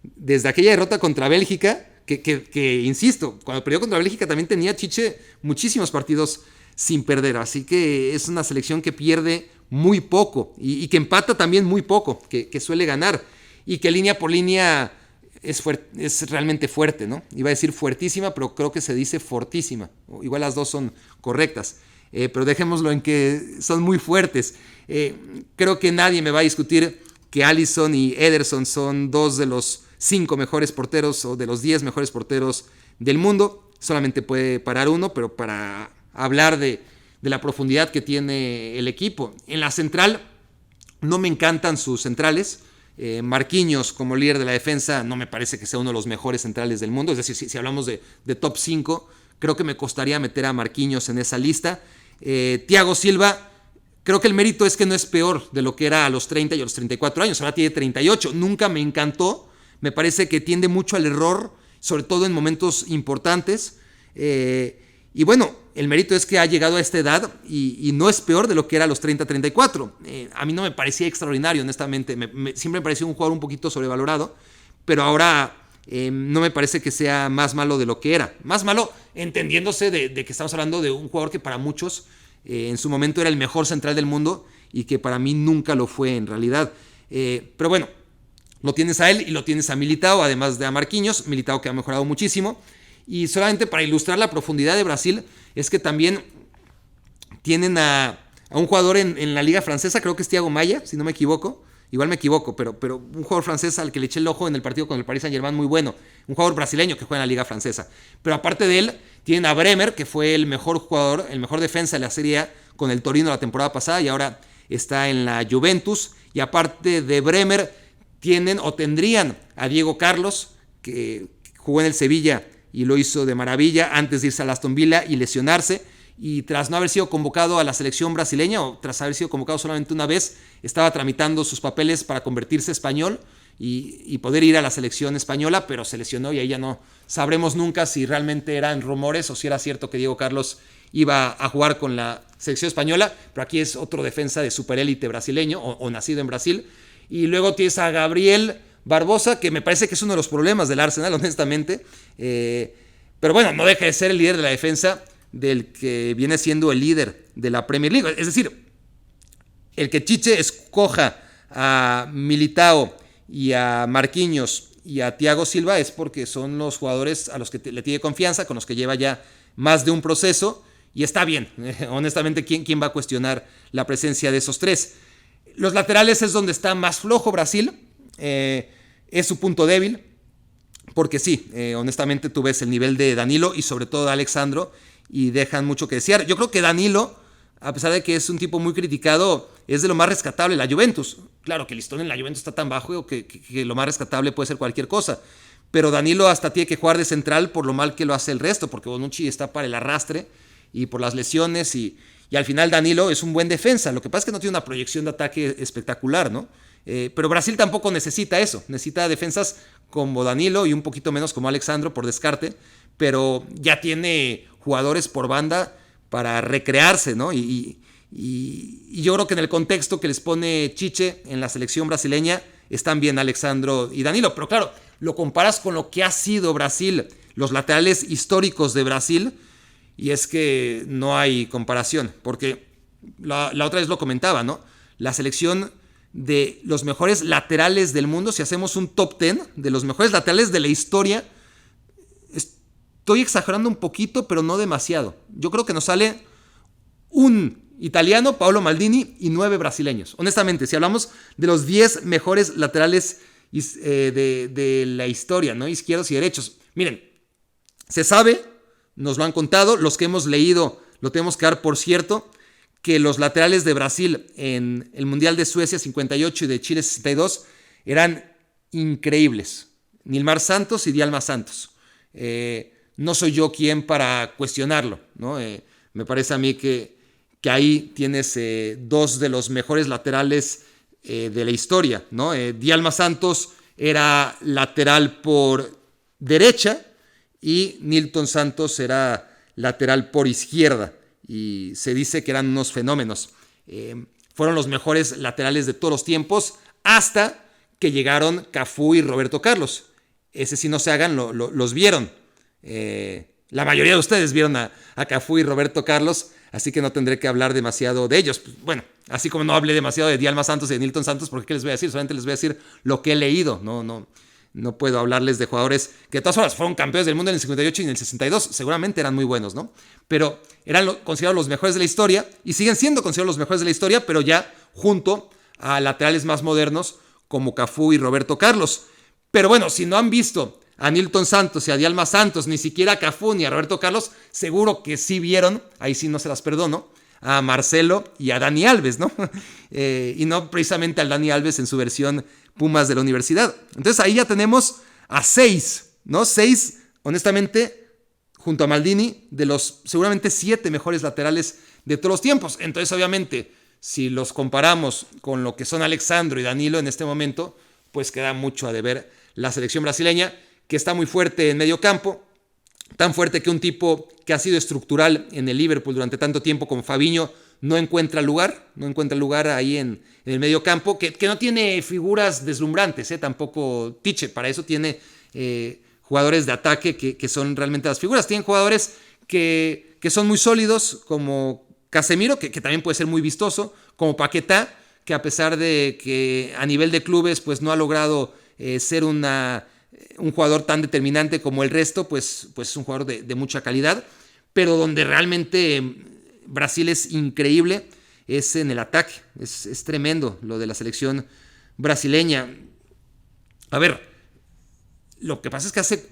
desde aquella derrota contra Bélgica, que insisto, cuando perdió contra Bélgica también tenía Chiche muchísimos partidos sin perder. Así que es una selección que pierde muy poco y que empata también muy poco, que suele ganar y que línea por línea es realmente fuerte, ¿no? Iba a decir fuertísima, pero creo que se dice fortísima. Igual las dos son correctas, pero dejémoslo en que son muy fuertes. Creo que nadie me va a discutir que Alisson y Ederson son dos de los 5 mejores porteros o de los 10 mejores porteros del mundo. Solamente puede parar uno, pero para hablar de la profundidad que tiene el equipo. En la central no me encantan sus centrales. Marquinhos como líder de la defensa no me parece que sea uno de los mejores centrales del mundo. Es decir, si hablamos de top 5, creo que me costaría meter a Marquinhos en esa lista. Thiago Silva, creo que el mérito es que no es peor de lo que era a los 30 y a los 34 años. Ahora tiene 38. Nunca me encantó. Me parece que tiende mucho al error, sobre todo en momentos importantes. Y bueno, el mérito es que ha llegado a esta edad y no es peor de lo que era a los 30-34. A mí no me parecía extraordinario, honestamente. Siempre me pareció un jugador un poquito sobrevalorado, pero ahora no me parece que sea más malo de lo que era. Más malo entendiéndose de que estamos hablando de un jugador que para muchos en su momento era el mejor central del mundo y que para mí nunca lo fue en realidad. Pero bueno, lo tienes a él y lo tienes a Militao, además de a Marquinhos. Militao que ha mejorado muchísimo. Y solamente para ilustrar la profundidad de Brasil, es que también tienen a un jugador en la liga francesa, creo que es Thiago Maya, si no me equivoco. Igual me equivoco, pero un jugador francés al que le eché el ojo en el partido con el Paris Saint-Germain muy bueno. Un jugador brasileño que juega en la liga francesa. Pero aparte de él, tienen a Bremer, que fue el mejor jugador, el mejor defensa de la Serie A con el Torino la temporada pasada y ahora está en la Juventus. Y aparte de Bremer, tienen o tendrían a Diego Carlos, que jugó en el Sevilla y lo hizo de maravilla antes de irse a Aston Villa y lesionarse. Y tras no haber sido convocado a la selección brasileña, o tras haber sido convocado solamente una vez, estaba tramitando sus papeles para convertirse español y poder ir a la selección española, pero se lesionó y ahí ya no sabremos nunca si realmente eran rumores o si era cierto que Diego Carlos iba a jugar con la selección española. Pero aquí es otro defensa de superélite brasileño o nacido en Brasil. Y luego tienes a Gabriel Barbosa, que me parece que es uno de los problemas del Arsenal, honestamente. Pero bueno, no deja de ser el líder de la defensa del que viene siendo el líder de la Premier League. Es decir, el que Chiche escoja a Militao y a Marquinhos y a Thiago Silva es porque son los jugadores a los que le tiene confianza, con los que lleva ya más de un proceso, y está bien. Honestamente, ¿quién va a cuestionar la presencia de esos tres? Los laterales es donde está más flojo Brasil, es su punto débil, porque sí, honestamente tú ves el nivel de Danilo y sobre todo de Alex Sandro y dejan mucho que desear. Yo creo que Danilo, a pesar de que es un tipo muy criticado, es de lo más rescatable. La Juventus, claro que el listón en la Juventus está tan bajo que lo más rescatable puede ser cualquier cosa, pero Danilo hasta tiene que jugar de central por lo mal que lo hace el resto, porque Bonucci está para el arrastre y por las lesiones, y al final Danilo es un buen defensa. Lo que pasa es que no tiene una proyección de ataque espectacular, ¿no? Pero Brasil tampoco necesita eso, necesita defensas como Danilo y un poquito menos como Alex Sandro por descarte, pero ya tiene jugadores por banda para recrearse, ¿no? Y yo creo que en el contexto que les pone Chiche en la selección brasileña están bien Alex Sandro y Danilo, pero claro, lo comparas con lo que ha sido Brasil, los laterales históricos de Brasil, y es que no hay comparación, porque la otra vez lo comentaba, ¿no? La selección de los mejores laterales del mundo, si hacemos un top 10 de los mejores laterales de la historia, estoy exagerando un poquito, pero no demasiado. Yo creo que nos sale un italiano, Paolo Maldini, y 9 brasileños. Honestamente, si hablamos de los 10 mejores laterales de la historia, ¿no? Izquierdos y derechos. Miren, se sabe, nos lo han contado, los que hemos leído lo tenemos que dar por cierto, que los laterales de Brasil en el Mundial de Suecia 58 y de Chile 62 eran increíbles. Nilmar Santos y Djalma Santos. No soy yo quien para cuestionarlo, ¿no? Me parece a mí que ahí tienes dos de los mejores laterales de la historia, ¿no? Djalma Santos era lateral por derecha y Nilton Santos era lateral por izquierda, y se dice que eran unos fenómenos. Fueron los mejores laterales de todos los tiempos hasta que llegaron Cafú y Roberto Carlos. Ese sí no se hagan, los vieron. La mayoría de ustedes vieron a Cafú y Roberto Carlos, así que no tendré que hablar demasiado de ellos. Bueno, así como no hablé demasiado de Djalma Santos y de Nilton Santos, porque ¿qué les voy a decir? Solamente les voy a decir lo que he leído. No puedo hablarles de jugadores que de todas formas fueron campeones del mundo en el 58 y en el 62. Seguramente eran muy buenos, ¿no? Pero eran considerados los mejores de la historia y siguen siendo considerados los mejores de la historia, pero ya junto a laterales más modernos como Cafú y Roberto Carlos. Pero bueno, si no han visto a Nilton Santos y a Djalma Santos, ni siquiera a Cafú ni a Roberto Carlos, seguro que sí vieron, ahí sí no se las perdono, a Marcelo y a Dani Alves, ¿no? Y no precisamente al Dani Alves en su versión Pumas de la universidad. Entonces ahí ya tenemos a 6, ¿no? 6, honestamente, junto a Maldini, de los seguramente 7 mejores laterales de todos los tiempos. Entonces, obviamente, si los comparamos con lo que son Alex Sandro y Danilo en este momento, pues queda mucho a deber la selección brasileña, que está muy fuerte en medio campo, tan fuerte que un tipo que ha sido estructural en el Liverpool durante tanto tiempo como Fabinho no encuentra lugar ahí en el medio campo, que no tiene figuras deslumbrantes, tampoco Tiche, para eso tiene jugadores de ataque que son realmente las figuras. Tienen jugadores que son muy sólidos, como Casemiro, que también puede ser muy vistoso, como Paquetá, que a pesar de que a nivel de clubes pues no ha logrado ser un jugador tan determinante como el resto, pues es un jugador de mucha calidad, pero donde realmente Brasil es increíble es en el ataque. Es tremendo lo de la selección brasileña. A ver, lo que pasa es que hace,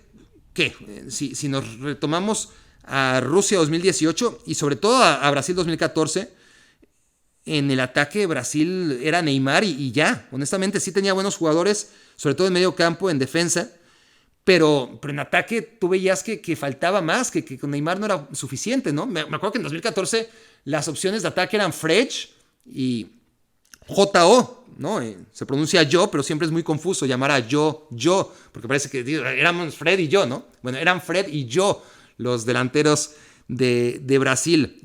¿qué? Si nos retomamos a Rusia 2018 y sobre todo a Brasil 2014, en el ataque Brasil era Neymar y ya. Honestamente sí tenía buenos jugadores, sobre todo en medio campo, en defensa, pero en ataque tú veías que faltaba más, que con Neymar no era suficiente, ¿no? Me acuerdo que en 2014 las opciones de ataque eran Frech y J.O., ¿no? Se pronuncia yo, pero siempre es muy confuso llamar a yo, porque parece que éramos Fred y yo, ¿no? Bueno, eran Fred y yo los delanteros de Brasil.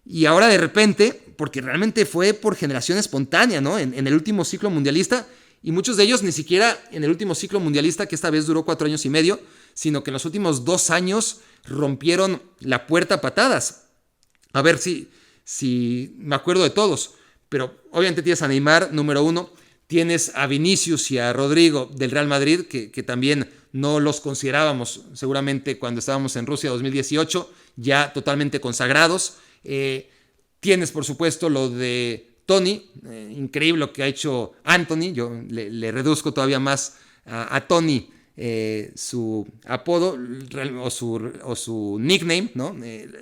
Y ahora de repente, porque realmente fue por generación espontánea, ¿no? En el último ciclo mundialista, y muchos de ellos ni siquiera en el último ciclo mundialista, que esta vez duró 4 años y medio, sino que en los últimos 2 años rompieron la puerta a patadas. A ver si me acuerdo de todos, pero obviamente tienes a Neymar, número 1, tienes a Vinicius y a Rodrigo del Real Madrid, que también no los considerábamos seguramente cuando estábamos en Rusia 2018, ya totalmente consagrados. Tienes por supuesto lo de Tony, increíble lo que ha hecho Anthony, yo le reduzco todavía más a Tony su apodo o su nickname, ¿no?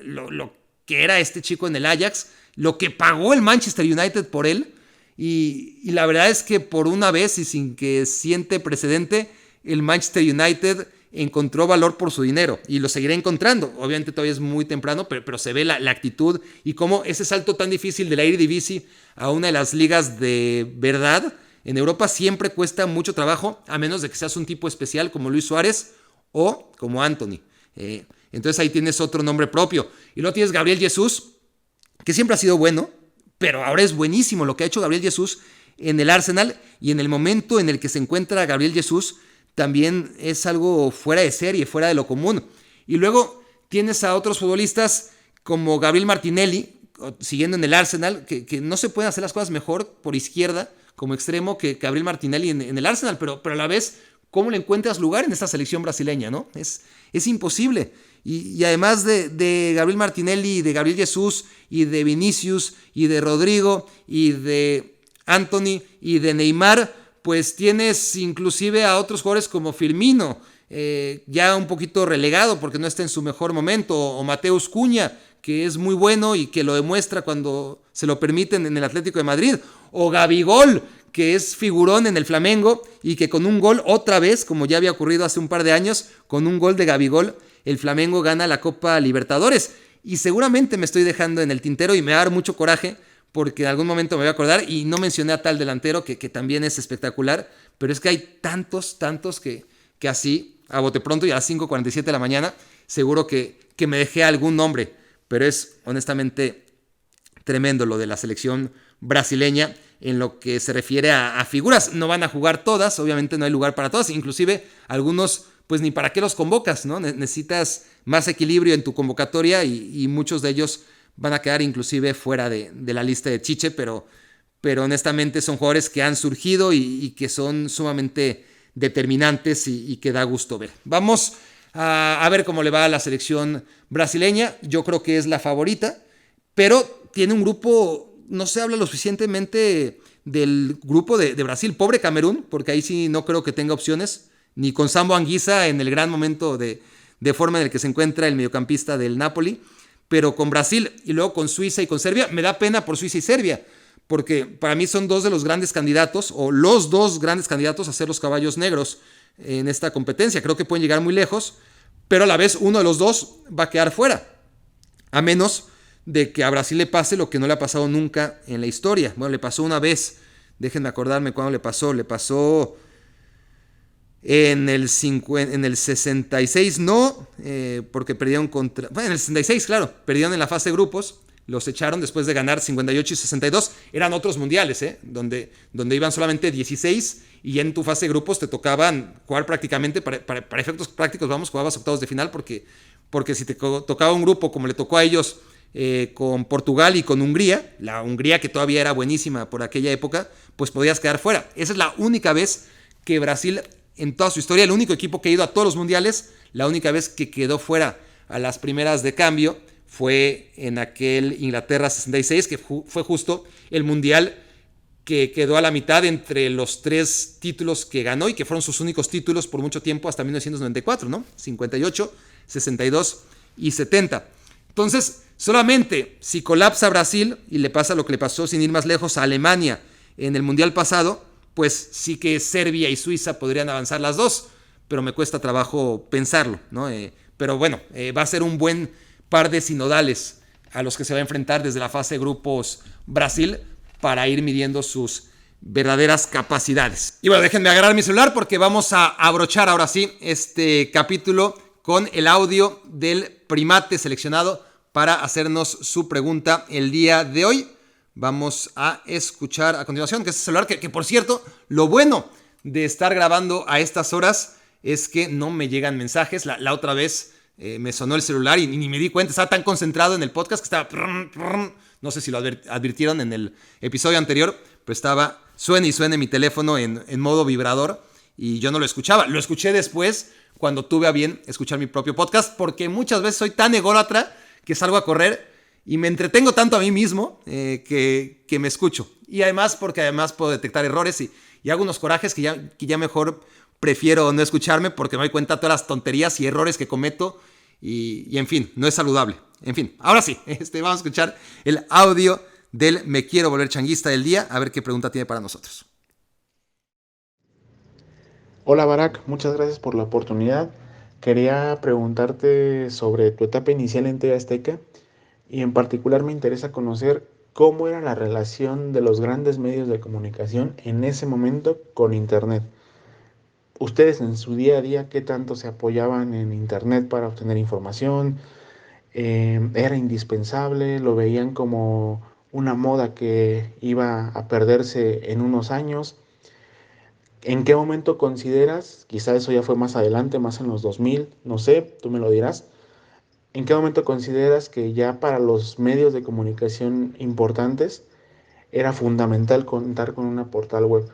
Lo que era este chico en el Ajax, lo que pagó el Manchester United por él, y la verdad es que por una vez y sin que siente precedente, el Manchester United encontró valor por su dinero y lo seguirá encontrando. Obviamente todavía es muy temprano, pero se ve la actitud y cómo ese salto tan difícil de la Eredivisie a una de las ligas de verdad en Europa siempre cuesta mucho trabajo, a menos de que seas un tipo especial como Luis Suárez o como Anthony. Entonces ahí tienes otro nombre propio. Y luego tienes Gabriel Jesús, que siempre ha sido bueno, pero ahora es buenísimo lo que ha hecho Gabriel Jesús en el Arsenal, y en el momento en el que se encuentra Gabriel Jesús también es algo fuera de serie, fuera de lo común. Y luego tienes a otros futbolistas como Gabriel Martinelli, siguiendo en el Arsenal, que no se pueden hacer las cosas mejor por izquierda como extremo que Gabriel Martinelli en el Arsenal, pero a la vez, ¿cómo le encuentras lugar en esta selección brasileña, no? Es imposible. Y además de Gabriel Martinelli, y de Gabriel Jesús, y de Vinicius, y de Rodrigo, y de Anthony, y de Neymar, pues tienes inclusive a otros jugadores como Firmino, ya un poquito relegado porque no está en su mejor momento, o Mateus Cunha, que es muy bueno y que lo demuestra cuando se lo permiten en el Atlético de Madrid, o Gabigol, que es figurón en el Flamengo y que con un gol, otra vez, como ya había ocurrido hace un par de años, con un gol de Gabigol, el Flamengo gana la Copa Libertadores. Y seguramente me estoy dejando en el tintero y me va a dar mucho coraje porque en algún momento me voy a acordar, y no mencioné a tal delantero que también es espectacular, pero es que hay tantos que así, a bote pronto y a las 5:47 de la mañana, seguro que me dejé algún nombre, pero es honestamente tremendo lo de la selección brasileña en lo que se refiere a figuras. No van a jugar todas, obviamente no hay lugar para todas, inclusive algunos pues ni para qué los convocas, ¿no? Necesitas más equilibrio en tu convocatoria y muchos de ellos van a quedar inclusive fuera de la lista de Chiche, pero honestamente son jugadores que han surgido y que son sumamente determinantes y que da gusto ver. Vamos a ver cómo le va a la selección brasileña. Yo creo que es la favorita, pero tiene un grupo, no se habla lo suficientemente del grupo de Brasil. Pobre Camerún, porque ahí sí no creo que tenga opciones, ni con Sambo Anguissa en el gran momento de forma en el que se encuentra el mediocampista del Napoli, pero con Brasil y luego con Suiza y con Serbia. Me da pena por Suiza y Serbia, porque para mí son dos de los grandes candidatos, o los dos grandes candidatos a ser los caballos negros en esta competencia. Creo que pueden llegar muy lejos, pero a la vez uno de los dos va a quedar fuera, a menos de que a Brasil le pase lo que no le ha pasado nunca en la historia. Bueno, le pasó una vez, déjenme acordarme cuándo le pasó en el 66 no, porque perdieron contra... Bueno, en el 66, claro, perdieron en la fase de grupos, los echaron después de ganar 58 y 62, eran otros mundiales, donde iban solamente 16 y en tu fase de grupos te tocaban jugar prácticamente, para efectos prácticos, jugabas octavos de final, porque si te tocaba un grupo como le tocó a ellos con Portugal y con Hungría, la Hungría que todavía era buenísima por aquella época, pues podías quedar fuera. Esa es la única vez que Brasil, en toda su historia, el único equipo que ha ido a todos los mundiales, la única vez que quedó fuera a las primeras de cambio fue en aquel Inglaterra 66, que fue justo el mundial que quedó a la mitad entre los 3 títulos que ganó y que fueron sus únicos títulos por mucho tiempo hasta 1994, ¿no? 58, 62 y 70. Entonces, solamente si colapsa Brasil y le pasa lo que le pasó sin ir más lejos a Alemania en el mundial pasado, pues sí que Serbia y Suiza podrían avanzar las dos, pero me cuesta trabajo pensarlo, ¿no? Pero bueno, va a ser un buen par de sinodales a los que se va a enfrentar desde la fase de grupos Brasil para ir midiendo sus verdaderas capacidades. Y bueno, déjenme agarrar mi celular porque vamos a abrochar ahora sí este capítulo con el audio del primate seleccionado para hacernos su pregunta el día de hoy. Vamos a escuchar a continuación, que es el celular que por cierto, lo bueno de estar grabando a estas horas es que no me llegan mensajes. La otra vez me sonó el celular y ni me di cuenta, estaba tan concentrado en el podcast que estaba... No sé si lo advirtieron en el episodio anterior, pero estaba suene y suene mi teléfono en modo vibrador y yo no lo escuchaba. Lo escuché después cuando tuve a bien escuchar mi propio podcast, porque muchas veces soy tan ególatra que salgo a correr y me entretengo tanto a mí mismo que me escucho. Y además porque además puedo detectar errores y hago unos corajes que ya mejor prefiero no escucharme porque me doy cuenta de todas las tonterías y errores que cometo y en fin, no es saludable. En fin, ahora sí, vamos a escuchar el audio del Me Quiero Volver Changuista del día, a ver qué pregunta tiene para nosotros. Hola Barak, muchas gracias por la oportunidad. Quería preguntarte sobre tu etapa inicial en TV Azteca y en particular me interesa conocer cómo era la relación de los grandes medios de comunicación en ese momento con Internet. Ustedes en su día a día, ¿qué tanto se apoyaban en Internet para obtener información? ¿Era indispensable? ¿Lo veían como una moda que iba a perderse en unos años? ¿En qué momento consideras, quizá eso ya fue más adelante, más en los 2000, no sé, tú me lo dirás, en qué momento consideras que ya para los medios de comunicación importantes era fundamental contar con una portal web?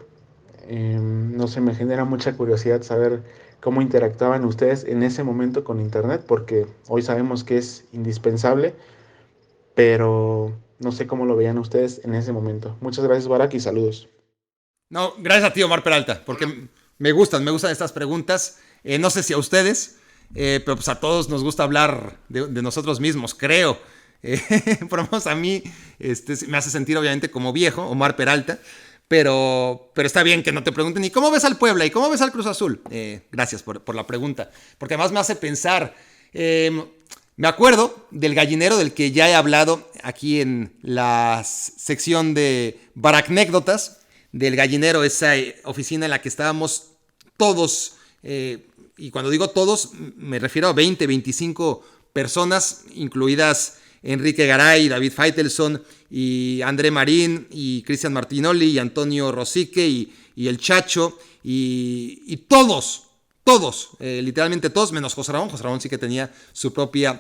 No sé, me genera mucha curiosidad saber cómo interactuaban ustedes en ese momento con Internet, porque hoy sabemos que es indispensable, pero no sé cómo lo veían ustedes en ese momento. Muchas gracias, Barak, y saludos. No, gracias a ti, Omar Peralta, porque me gustan estas preguntas. No sé si a ustedes, pero pues a todos nos gusta hablar de nosotros mismos, creo. Por lo menos a mí me hace sentir obviamente como viejo, Omar Peralta, pero está bien que no te pregunten, ¿y cómo ves al Puebla? ¿Y cómo ves al Cruz Azul? Gracias por la pregunta, porque además me hace pensar. Me acuerdo del gallinero del que ya he hablado aquí en la sección de Baracnécdotas, del gallinero, esa oficina en la que estábamos todos, y cuando digo todos, me refiero a 20, 25 personas, incluidas Enrique Garay, David Faitelson, y André Marín, y Cristian Martinoli, y Antonio Rosique, y el Chacho, y todos, literalmente todos, menos José Ramón. José Ramón sí que tenía su propia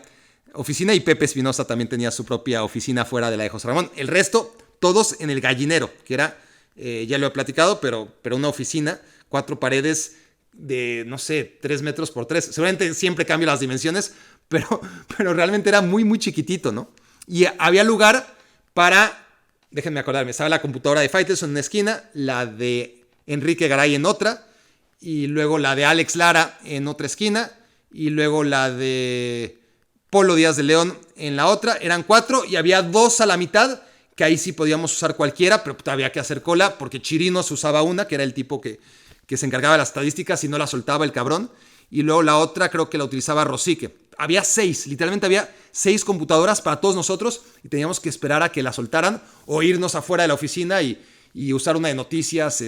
oficina, y Pepe Espinosa también tenía su propia oficina fuera de la de José Ramón. El resto, todos en el gallinero, que era... ya lo he platicado, pero una oficina, 4 paredes de, no sé, 3 metros por 3. Seguramente siempre cambio las dimensiones, pero realmente era muy, muy chiquitito, ¿no? Y había lugar para, déjenme acordarme, estaba la computadora de Faitelson en una esquina, la de Enrique Garay en otra, y luego la de Alex Lara en otra esquina, y luego la de Polo Díaz de León en la otra. Eran 4 y había 2 a la mitad, que ahí sí podíamos usar cualquiera, pero había que hacer cola, porque Chirinos usaba una, que era el tipo que se encargaba de las estadísticas y no la soltaba el cabrón, y luego la otra creo que la utilizaba Rosique. Había 6, literalmente había 6 computadoras para todos nosotros, y teníamos que esperar a que la soltaran, o irnos afuera de la oficina y usar una de noticias,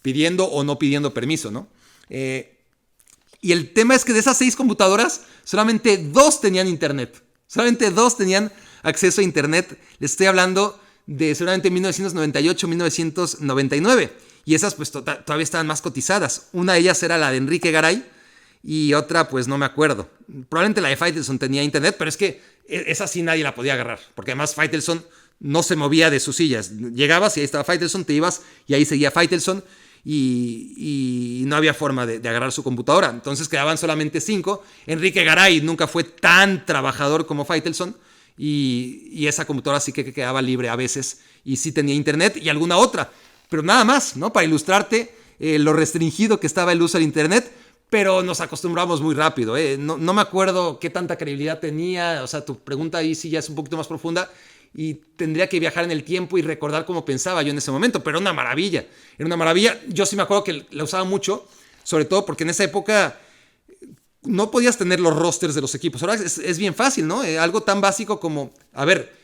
pidiendo o no pidiendo permiso, ¿no? Y el tema es que de esas 6 computadoras, solamente 2 tenían internet, solamente 2 tenían acceso a internet. Les estoy hablando de seguramente 1998, 1999. Y esas pues todavía estaban más cotizadas. Una de ellas era la de Enrique Garay y otra pues no me acuerdo. Probablemente la de Faitelson tenía internet, pero es que esa sí nadie la podía agarrar. Porque además Faitelson no se movía de sus sillas. Llegabas y ahí estaba Faitelson, te ibas y ahí seguía Faitelson. Y no había forma de agarrar su computadora. Entonces quedaban solamente 5. Enrique Garay nunca fue tan trabajador como Faitelson. Y esa computadora sí que quedaba libre a veces y sí tenía internet y alguna otra, pero nada más, ¿no? Para ilustrarte lo restringido que estaba el uso del internet, pero nos acostumbramos muy rápido, no me acuerdo qué tanta credibilidad tenía. O sea, tu pregunta ahí sí ya es un poquito más profunda y tendría que viajar en el tiempo y recordar cómo pensaba yo en ese momento, pero era una maravilla. Yo sí me acuerdo que la usaba mucho sobre todo porque en esa época no podías tener los rosters de los equipos. Ahora es bien fácil, ¿no? Algo tan básico como, a ver,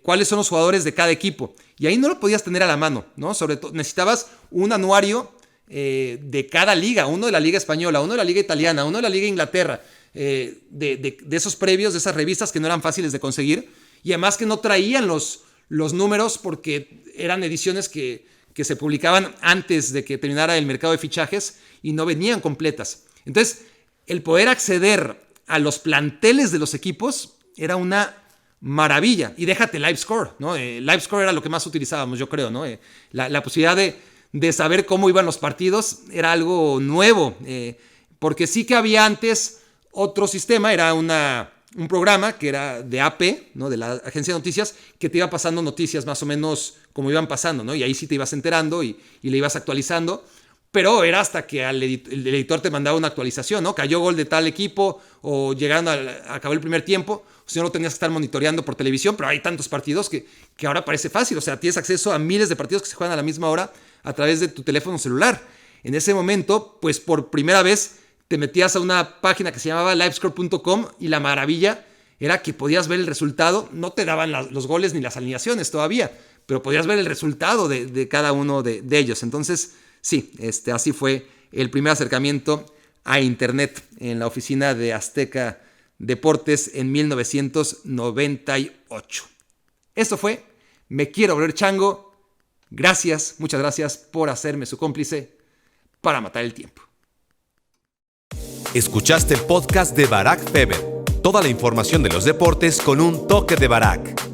cuáles son los jugadores de cada equipo. Y ahí no lo podías tener a la mano, ¿no? Sobre todo necesitabas un anuario de cada liga, uno de la liga española, uno de la liga italiana, uno de la liga Inglaterra, de esos previos, de esas revistas que no eran fáciles de conseguir, y además que no traían los números porque eran ediciones que se publicaban antes de que terminara el mercado de fichajes y no venían completas. Entonces, el poder acceder a los planteles de los equipos era una maravilla. Y déjate Live Score, ¿no? Live Score era lo que más utilizábamos, yo creo, ¿no? La posibilidad de saber cómo iban los partidos era algo nuevo. Porque sí que había antes otro sistema, era un programa que era de AP, ¿no? De la agencia de noticias, que te iba pasando noticias más o menos como iban pasando, ¿no? Y ahí sí te ibas enterando y le ibas actualizando. Pero era hasta que el editor te mandaba una actualización, ¿no? Cayó gol de tal equipo o llegaron a acabar el primer tiempo. O si no, lo tenías que estar monitoreando por televisión, pero hay tantos partidos que ahora parece fácil. O sea, tienes acceso a miles de partidos que se juegan a la misma hora a través de tu teléfono celular. En ese momento, pues por primera vez te metías a una página que se llamaba livescore.com y la maravilla era que podías ver el resultado. No te daban los goles ni las alineaciones todavía, pero podías ver el resultado de cada uno de ellos. Entonces, sí, así fue el primer acercamiento a Internet en la oficina de Azteca Deportes en 1998. Esto fue Me Quiero Volver Chango. Gracias, muchas gracias por hacerme su cómplice para matar el tiempo. Escuchaste el podcast de Barak Feber. Toda la información de los deportes con un toque de Barak.